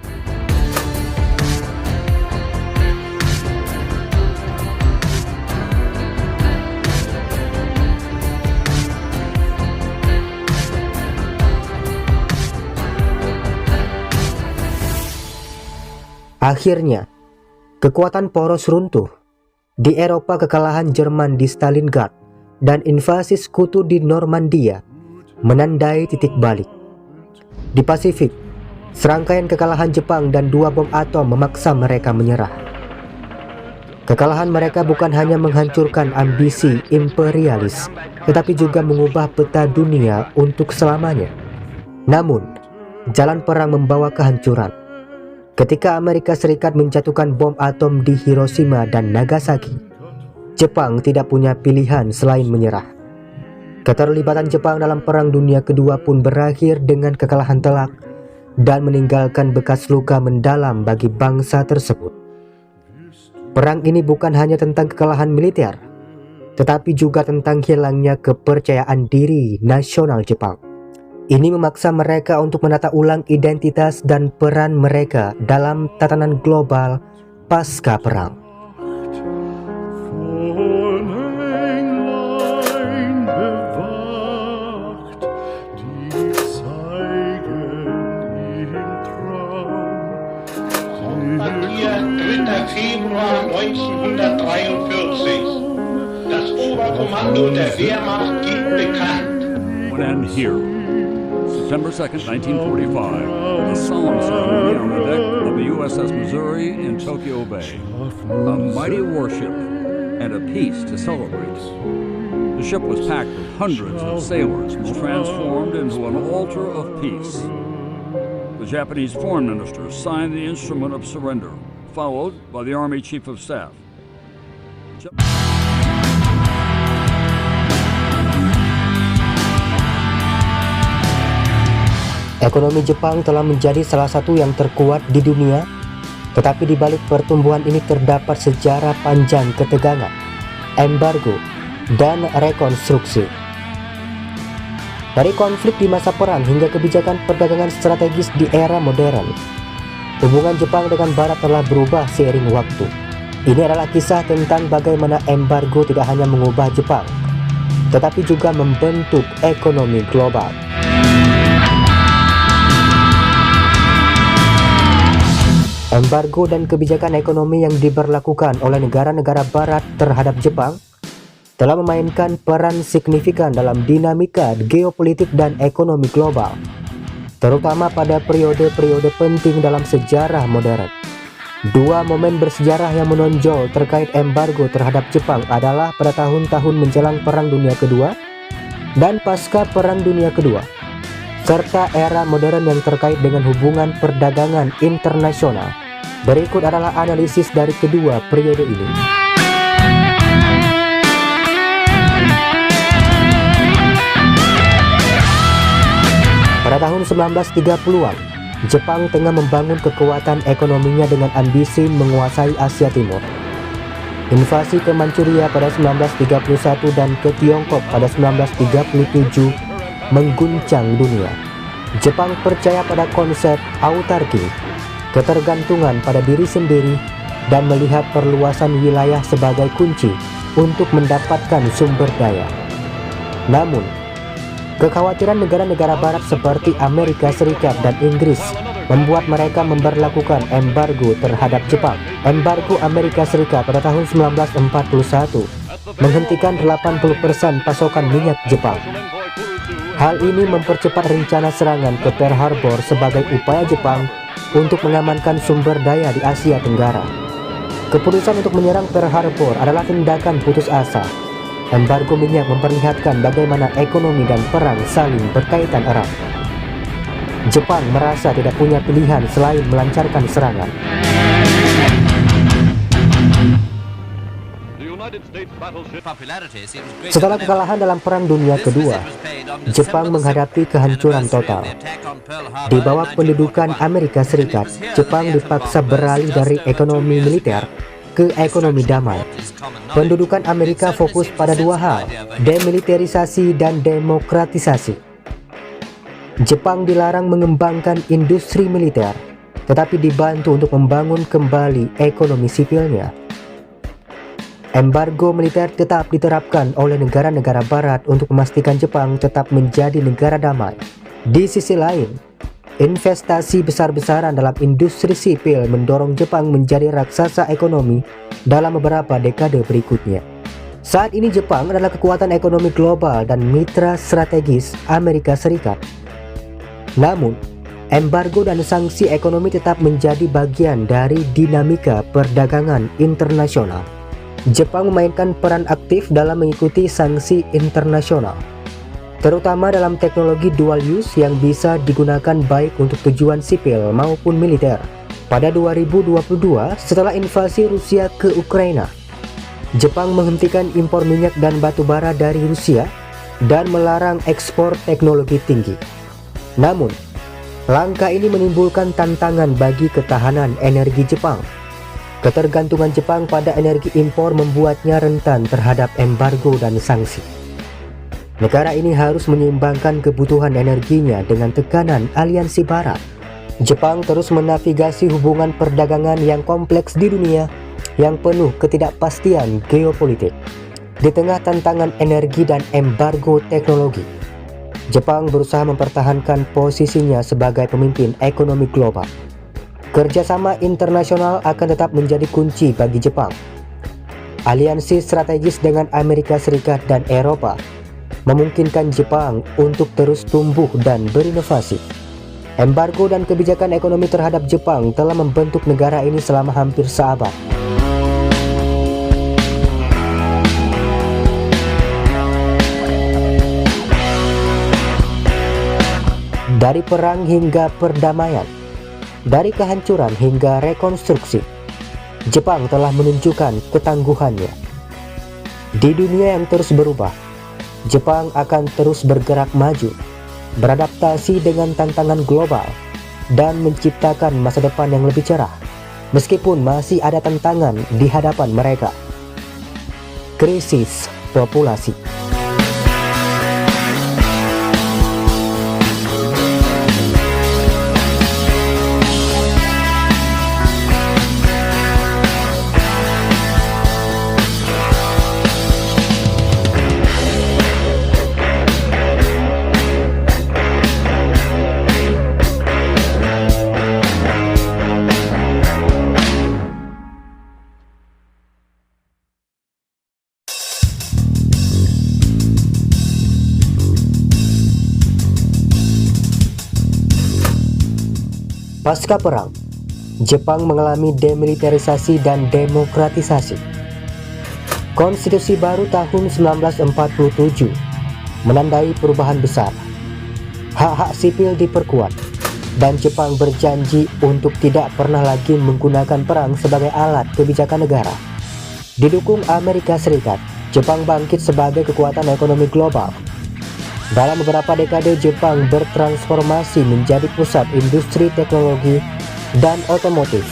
Akhirnya, kekuatan poros runtuh. Di Eropa, kekalahan Jerman di Stalingrad dan invasi sekutu di Normandia menandai titik balik. Di Pasifik, serangkaian kekalahan Jepang dan 2 bom atom memaksa mereka menyerah. Kekalahan mereka bukan hanya menghancurkan ambisi imperialis, tetapi juga mengubah peta dunia untuk selamanya. Namun, jalan perang membawa kehancuran. Ketika Amerika Serikat menjatuhkan bom atom di Hiroshima dan Nagasaki, Jepang tidak punya pilihan selain menyerah. Keterlibatan Jepang dalam Perang Dunia Kedua pun berakhir dengan kekalahan telak dan meninggalkan bekas luka mendalam bagi bangsa tersebut. Perang ini bukan hanya tentang kekalahan militer, tetapi juga tentang hilangnya kepercayaan diri nasional Jepang. Ini memaksa mereka untuk menata ulang identitas dan peran mereka dalam tatanan global pasca perang. Hier 3. Februar 1943. Das Oberkommando der Wehrmacht gibt bekannt. And here, September 2nd, 1945, the solemn ceremony on the deck of the USS Missouri in Tokyo Bay. A mighty warship and a peace to celebrate. The ship was packed with hundreds of sailors transformed into an altar of peace. The Japanese foreign minister signed the instrument of surrender, followed by the Army Chief of Staff. Ekonomi Jepang telah menjadi salah satu yang terkuat di dunia, tetapi di balik pertumbuhan ini terdapat sejarah panjang ketegangan, embargo, dan rekonstruksi. Dari konflik di masa perang hingga kebijakan perdagangan strategis di era modern, hubungan Jepang dengan Barat telah berubah seiring waktu. Ini adalah kisah tentang bagaimana embargo tidak hanya mengubah Jepang, tetapi juga membentuk ekonomi global. Embargo dan kebijakan ekonomi yang diberlakukan oleh negara-negara Barat terhadap Jepang telah memainkan peran signifikan dalam dinamika geopolitik dan ekonomi global, terutama pada periode-periode penting dalam sejarah modern. 2 momen bersejarah yang menonjol terkait embargo terhadap Jepang adalah pada tahun-tahun menjelang Perang Dunia Kedua dan pasca Perang Dunia Kedua, serta era modern yang terkait dengan hubungan perdagangan internasional. Berikut adalah analisis dari kedua periode ini. Pada tahun 1930-an, Jepang tengah membangun kekuatan ekonominya dengan ambisi menguasai Asia Timur. Invasi ke Manchuria pada 1931 dan ke Tiongkok pada 1937 mengguncang dunia. Jepang percaya pada konsep autarki, ketergantungan pada diri sendiri, dan melihat perluasan wilayah sebagai kunci untuk mendapatkan sumber daya. Namun, kekhawatiran negara-negara Barat seperti Amerika Serikat dan Inggris membuat mereka memberlakukan embargo terhadap Jepang. Embargo Amerika Serikat pada tahun 1941 menghentikan 80% pasokan minyak Jepang. Hal ini mempercepat rencana serangan ke Pearl Harbor sebagai upaya Jepang untuk mengamankan sumber daya di Asia Tenggara. Keputusan untuk menyerang Pearl Harbor adalah tindakan putus asa. Embargo minyak memperlihatkan bagaimana ekonomi dan perang saling berkaitan erat. Jepang merasa tidak punya pilihan selain melancarkan serangan. Setelah kekalahan dalam Perang Dunia Kedua, Jepang menghadapi kehancuran total. Di bawah pendudukan Amerika Serikat, Jepang dipaksa beralih dari ekonomi militer ke ekonomi damai. Pendudukan Amerika fokus pada dua hal, demilitarisasi dan demokratisasi. Jepang dilarang mengembangkan industri militer, tetapi dibantu untuk membangun kembali ekonomi sipilnya. Embargo militer tetap diterapkan oleh negara-negara barat untuk memastikan Jepang tetap menjadi negara damai. Di sisi lain, investasi besar-besaran dalam industri sipil mendorong Jepang menjadi raksasa ekonomi dalam beberapa dekade berikutnya. Saat ini Jepang adalah kekuatan ekonomi global dan mitra strategis Amerika Serikat. Namun, embargo dan sanksi ekonomi tetap menjadi bagian dari dinamika perdagangan internasional. Jepang memainkan peran aktif dalam mengikuti sanksi internasional, terutama dalam teknologi dual use yang bisa digunakan baik untuk tujuan sipil maupun militer. Pada 2022, setelah invasi Rusia ke Ukraina, Jepang menghentikan impor minyak dan batu bara dari Rusia dan melarang ekspor teknologi tinggi. Namun, langkah ini menimbulkan tantangan bagi ketahanan energi Jepang. Ketergantungan Jepang pada energi impor membuatnya rentan terhadap embargo dan sanksi. Negara ini harus menyeimbangkan kebutuhan energinya dengan tekanan aliansi barat. Jepang terus menavigasi hubungan perdagangan yang kompleks di dunia yang penuh ketidakpastian geopolitik. Di tengah tantangan energi dan embargo teknologi, Jepang berusaha mempertahankan posisinya sebagai pemimpin ekonomi global. Kerjasama internasional akan tetap menjadi kunci bagi Jepang. Aliansi strategis dengan Amerika Serikat dan Eropa memungkinkan Jepang untuk terus tumbuh dan berinovasi. Embargo dan kebijakan ekonomi terhadap Jepang telah membentuk negara ini selama hampir seabad. Dari perang hingga perdamaian, dari kehancuran hingga rekonstruksi, Jepang telah menunjukkan ketangguhannya. Di dunia yang terus berubah, Jepang akan terus bergerak maju, beradaptasi dengan tantangan global, dan menciptakan masa depan yang lebih cerah, meskipun masih ada tantangan di hadapan mereka. Krisis populasi. Pasca perang, Jepang mengalami demilitarisasi dan demokratisasi. Konstitusi baru tahun 1947 menandai perubahan besar. Hak-hak sipil diperkuat, dan Jepang berjanji untuk tidak pernah lagi menggunakan perang sebagai alat kebijakan negara. Didukung Amerika Serikat, Jepang bangkit sebagai kekuatan ekonomi global. Dalam beberapa dekade, Jepang bertransformasi menjadi pusat industri teknologi dan otomotif,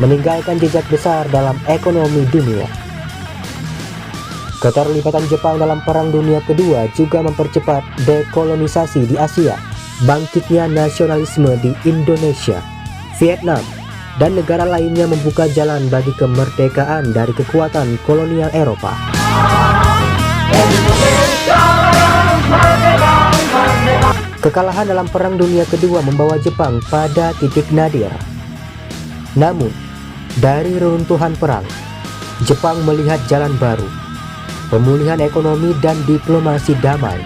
meninggalkan jejak besar dalam ekonomi dunia. Keterlibatan Jepang dalam Perang Dunia Kedua juga mempercepat dekolonisasi di Asia, bangkitnya nasionalisme di Indonesia, Vietnam, dan negara lainnya membuka jalan bagi kemerdekaan dari kekuatan kolonial Eropa. Kekalahan dalam Perang Dunia Kedua membawa Jepang pada titik nadir. Namun, dari reruntuhan perang, Jepang melihat jalan baru, pemulihan ekonomi dan diplomasi damai.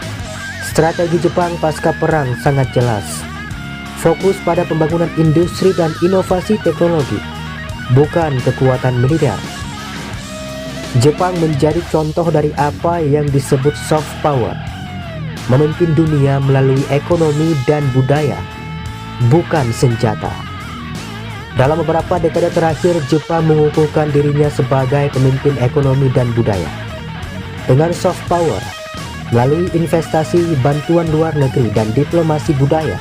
Strategi Jepang pasca perang sangat jelas. Fokus pada pembangunan industri dan inovasi teknologi, bukan kekuatan militer. Jepang menjadi contoh dari apa yang disebut soft power, memimpin dunia melalui ekonomi dan budaya, bukan senjata. Dalam beberapa dekade terakhir, Jepang mengukuhkan dirinya sebagai pemimpin ekonomi dan budaya. Dengan soft power, melalui investasi, bantuan luar negeri, dan diplomasi budaya,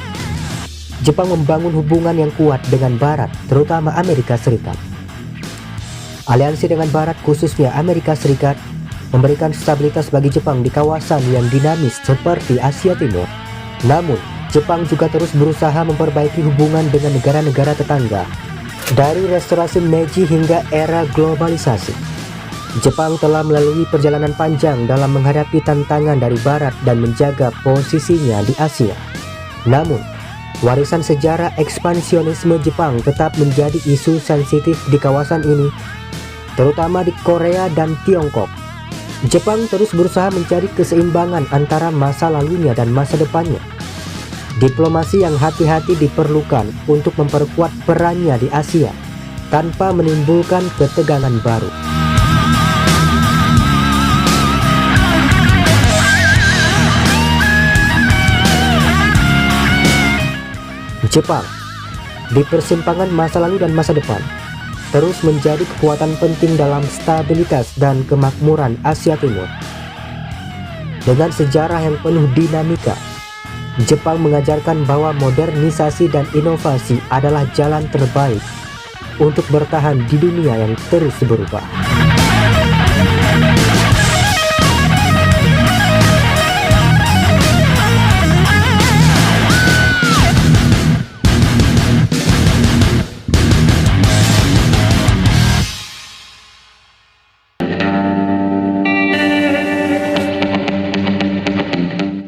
Jepang membangun hubungan yang kuat dengan Barat, terutama Amerika Serikat. Aliansi dengan Barat, khususnya Amerika Serikat, memberikan stabilitas bagi Jepang di kawasan yang dinamis seperti Asia Timur. Namun, Jepang juga terus berusaha memperbaiki hubungan dengan negara-negara tetangga. Dari restorasi Meiji hingga era globalisasi, Jepang telah melalui perjalanan panjang dalam menghadapi tantangan dari Barat dan menjaga posisinya di Asia. Namun, warisan sejarah ekspansionisme Jepang tetap menjadi isu sensitif di kawasan ini, terutama di Korea dan Tiongkok. Jepang terus berusaha mencari keseimbangan antara masa lalunya dan masa depannya. Diplomasi yang hati-hati diperlukan untuk memperkuat perannya di Asia tanpa menimbulkan ketegangan baru. Jepang, di persimpangan masa lalu dan masa depan, terus menjadi kekuatan penting dalam stabilitas dan kemakmuran Asia Timur. Dengan sejarah yang penuh dinamika, Jepang mengajarkan bahwa modernisasi dan inovasi adalah jalan terbaik untuk bertahan di dunia yang terus berubah.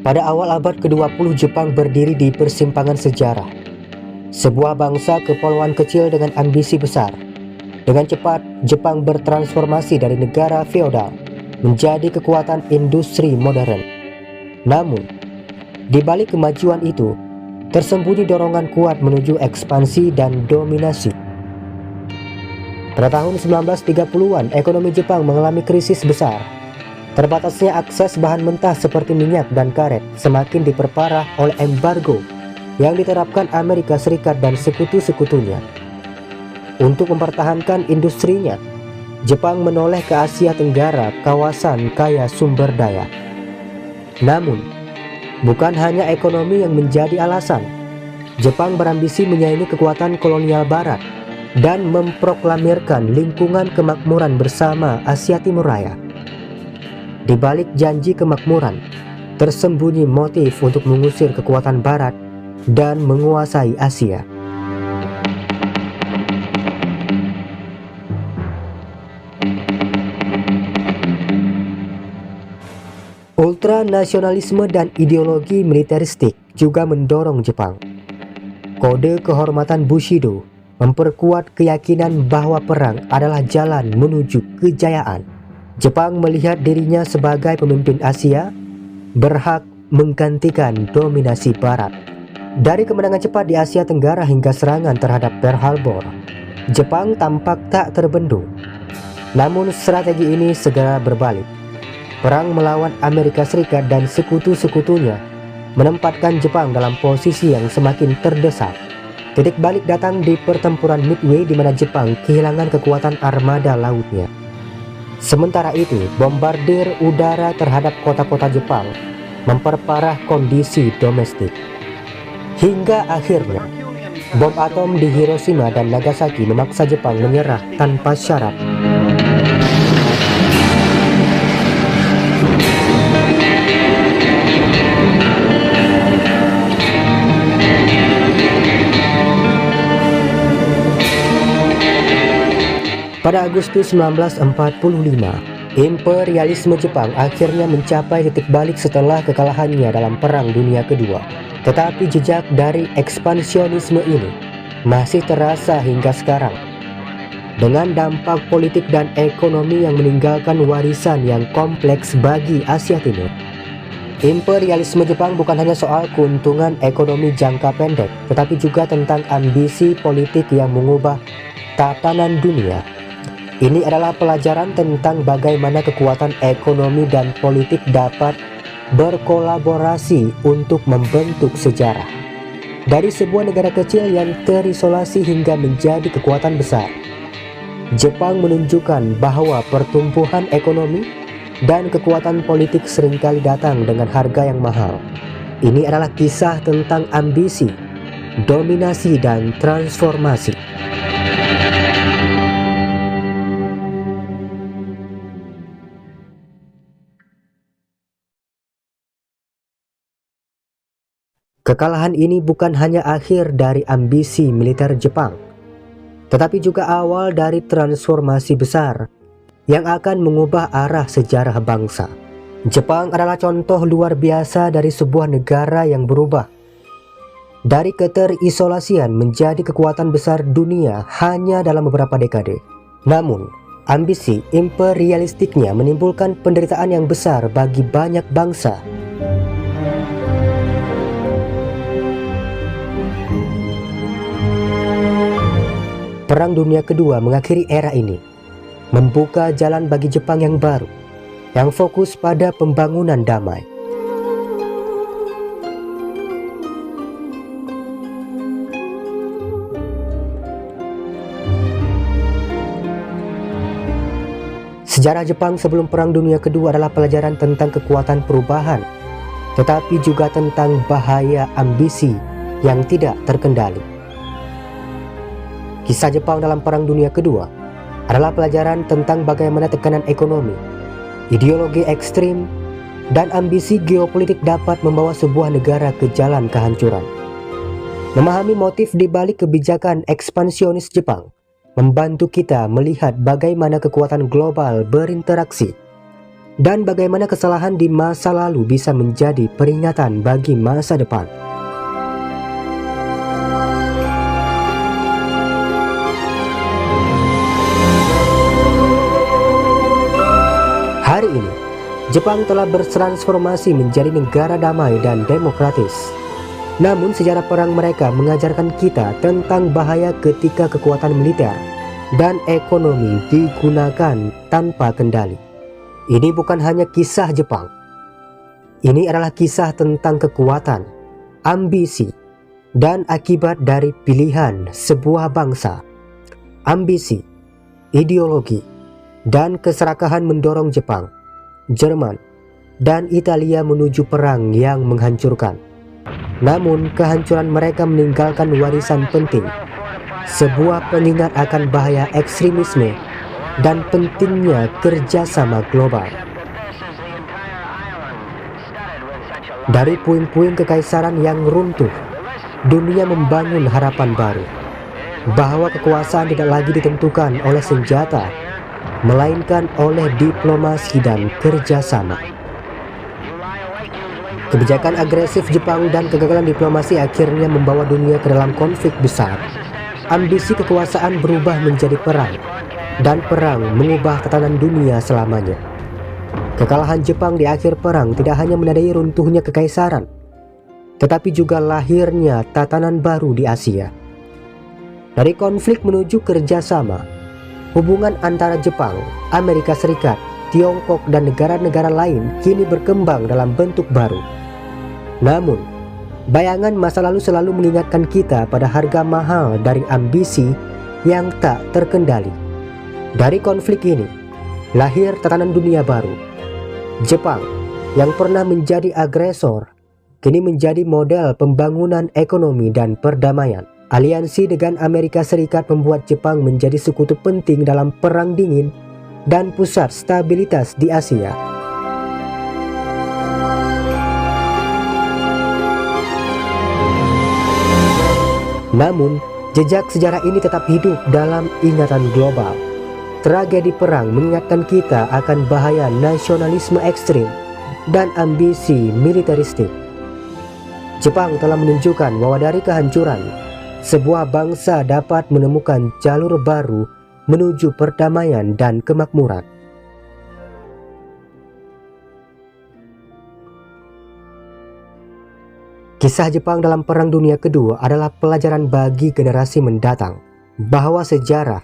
Pada awal abad ke-20, Jepang berdiri di persimpangan sejarah. Sebuah bangsa kepulauan kecil dengan ambisi besar. Dengan cepat, Jepang bertransformasi dari negara feodal menjadi kekuatan industri modern. Namun, di balik kemajuan itu, tersembunyi dorongan kuat menuju ekspansi dan dominasi. Pada tahun 1930-an, ekonomi Jepang mengalami krisis besar. Terbatasnya akses bahan mentah seperti minyak dan karet semakin diperparah oleh embargo yang diterapkan Amerika Serikat dan sekutu-sekutunya. Untuk mempertahankan industrinya, Jepang menoleh ke Asia Tenggara, kawasan kaya sumber daya. Namun, bukan hanya ekonomi yang menjadi alasan. Jepang berambisi menyaingi kekuatan kolonial Barat dan memproklamirkan lingkungan kemakmuran bersama Asia Timur Raya. Di balik janji kemakmuran, tersembunyi motif untuk mengusir kekuatan Barat dan menguasai Asia. Ultranasionalisme dan ideologi militeristik juga mendorong Jepang. Kode kehormatan Bushido memperkuat keyakinan bahwa perang adalah jalan menuju kejayaan. Jepang melihat dirinya sebagai pemimpin Asia, berhak menggantikan dominasi Barat. Dari kemenangan cepat di Asia Tenggara hingga serangan terhadap Pearl Harbor, Jepang tampak tak terbendung. Namun strategi ini segera berbalik. Perang melawan Amerika Serikat dan sekutu-sekutunya menempatkan Jepang dalam posisi yang semakin terdesak. Titik balik datang di pertempuran Midway di mana Jepang kehilangan kekuatan armada lautnya. Sementara itu, bombardir udara terhadap kota-kota Jepang memperparah kondisi domestik. Hingga akhirnya, bom atom di Hiroshima dan Nagasaki memaksa Jepang menyerah tanpa syarat. Pada Agustus 1945, imperialisme Jepang akhirnya mencapai titik balik setelah kekalahannya dalam Perang Dunia Kedua. Tetapi jejak dari ekspansionisme ini masih terasa hingga sekarang, dengan dampak politik dan ekonomi yang meninggalkan warisan yang kompleks bagi Asia Timur. Imperialisme Jepang bukan hanya soal keuntungan ekonomi jangka pendek, tetapi juga tentang ambisi politik yang mengubah tatanan dunia. Ini adalah pelajaran tentang bagaimana kekuatan ekonomi dan politik dapat berkolaborasi untuk membentuk sejarah. Dari sebuah negara kecil yang terisolasi hingga menjadi kekuatan besar, Jepang menunjukkan bahwa pertumbuhan ekonomi dan kekuatan politik seringkali datang dengan harga yang mahal. Ini adalah kisah tentang ambisi, dominasi, dan transformasi. Kekalahan ini bukan hanya akhir dari ambisi militer Jepang, tetapi juga awal dari transformasi besar yang akan mengubah arah sejarah bangsa. Jepang adalah contoh luar biasa dari sebuah negara yang berubah dari keterisolasian menjadi kekuatan besar dunia hanya dalam beberapa dekade. Namun, ambisi imperialistiknya menimbulkan penderitaan yang besar bagi banyak bangsa. Perang Dunia Kedua mengakhiri era ini, membuka jalan bagi Jepang yang baru, yang fokus pada pembangunan damai. Sejarah Jepang sebelum Perang Dunia Kedua adalah pelajaran tentang kekuatan perubahan, tetapi juga tentang bahaya ambisi yang tidak terkendali. Kisah Jepang dalam Perang Dunia Kedua adalah pelajaran tentang bagaimana tekanan ekonomi, ideologi ekstrim, dan ambisi geopolitik dapat membawa sebuah negara ke jalan kehancuran. Memahami motif di balik kebijakan ekspansionis Jepang membantu kita melihat bagaimana kekuatan global berinteraksi dan bagaimana kesalahan di masa lalu bisa menjadi peringatan bagi masa depan. Hari ini, Jepang telah bertransformasi menjadi negara damai dan demokratis. Namun sejarah perang mereka mengajarkan kita tentang bahaya ketika kekuatan militer dan ekonomi digunakan tanpa kendali. Ini bukan hanya kisah Jepang. Ini adalah kisah tentang kekuatan, ambisi, dan akibat dari pilihan sebuah bangsa. Ambisi, ideologi, dan keserakahan mendorong Jepang, Jerman, dan Italia menuju perang yang menghancurkan. Namun kehancuran mereka meninggalkan warisan penting, sebuah pengingat akan bahaya ekstremisme dan pentingnya kerjasama global. Dari puing-puing kekaisaran yang runtuh, dunia membangun harapan baru, bahwa kekuasaan tidak lagi ditentukan oleh senjata, melainkan oleh diplomasi dan kerjasama. Kebijakan agresif Jepang dan kegagalan diplomasi akhirnya membawa dunia ke dalam konflik besar. Ambisi kekuasaan berubah menjadi perang, dan perang mengubah tatanan dunia selamanya. Kekalahan Jepang di akhir perang tidak hanya menandai runtuhnya kekaisaran, tetapi juga lahirnya tatanan baru di Asia. Dari konflik menuju kerjasama, hubungan antara Jepang, Amerika Serikat, Tiongkok, dan negara-negara lain kini berkembang dalam bentuk baru. Namun, bayangan masa lalu selalu mengingatkan kita pada harga mahal dari ambisi yang tak terkendali. Dari konflik ini, lahir tatanan dunia baru. Jepang, yang pernah menjadi agresor, kini menjadi model pembangunan ekonomi dan perdamaian. Aliansi dengan Amerika Serikat membuat Jepang menjadi sekutu penting dalam Perang Dingin dan pusat stabilitas di Asia. Namun, jejak sejarah ini tetap hidup dalam ingatan global. Tragedi perang mengingatkan kita akan bahaya nasionalisme ekstrim dan ambisi militeristik. Jepang telah menunjukkan bahwa dari kehancuran, sebuah bangsa dapat menemukan jalur baru menuju perdamaian dan kemakmuran. Kisah Jepang dalam Perang Dunia Kedua adalah pelajaran bagi generasi mendatang bahwa sejarah,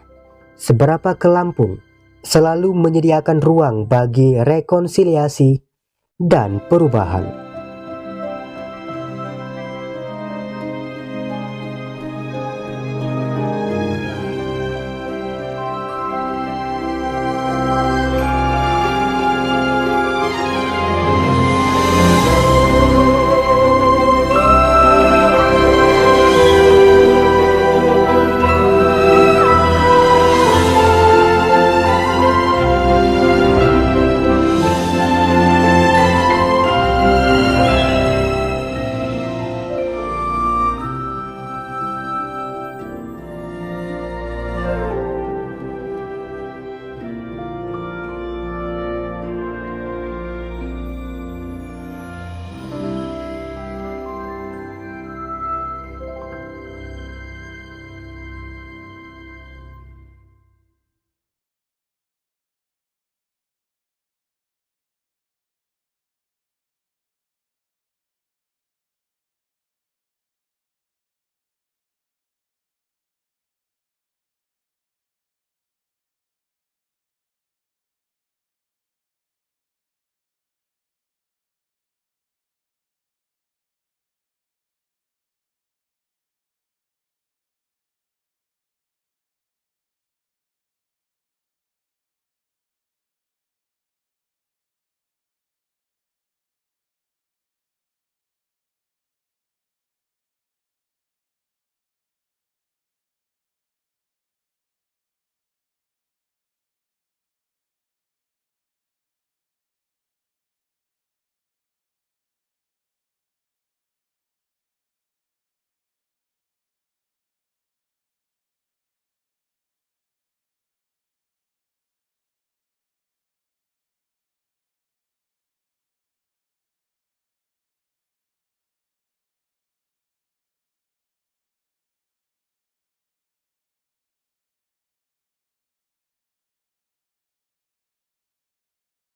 seberapa kelampung, selalu menyediakan ruang bagi rekonsiliasi dan perubahan.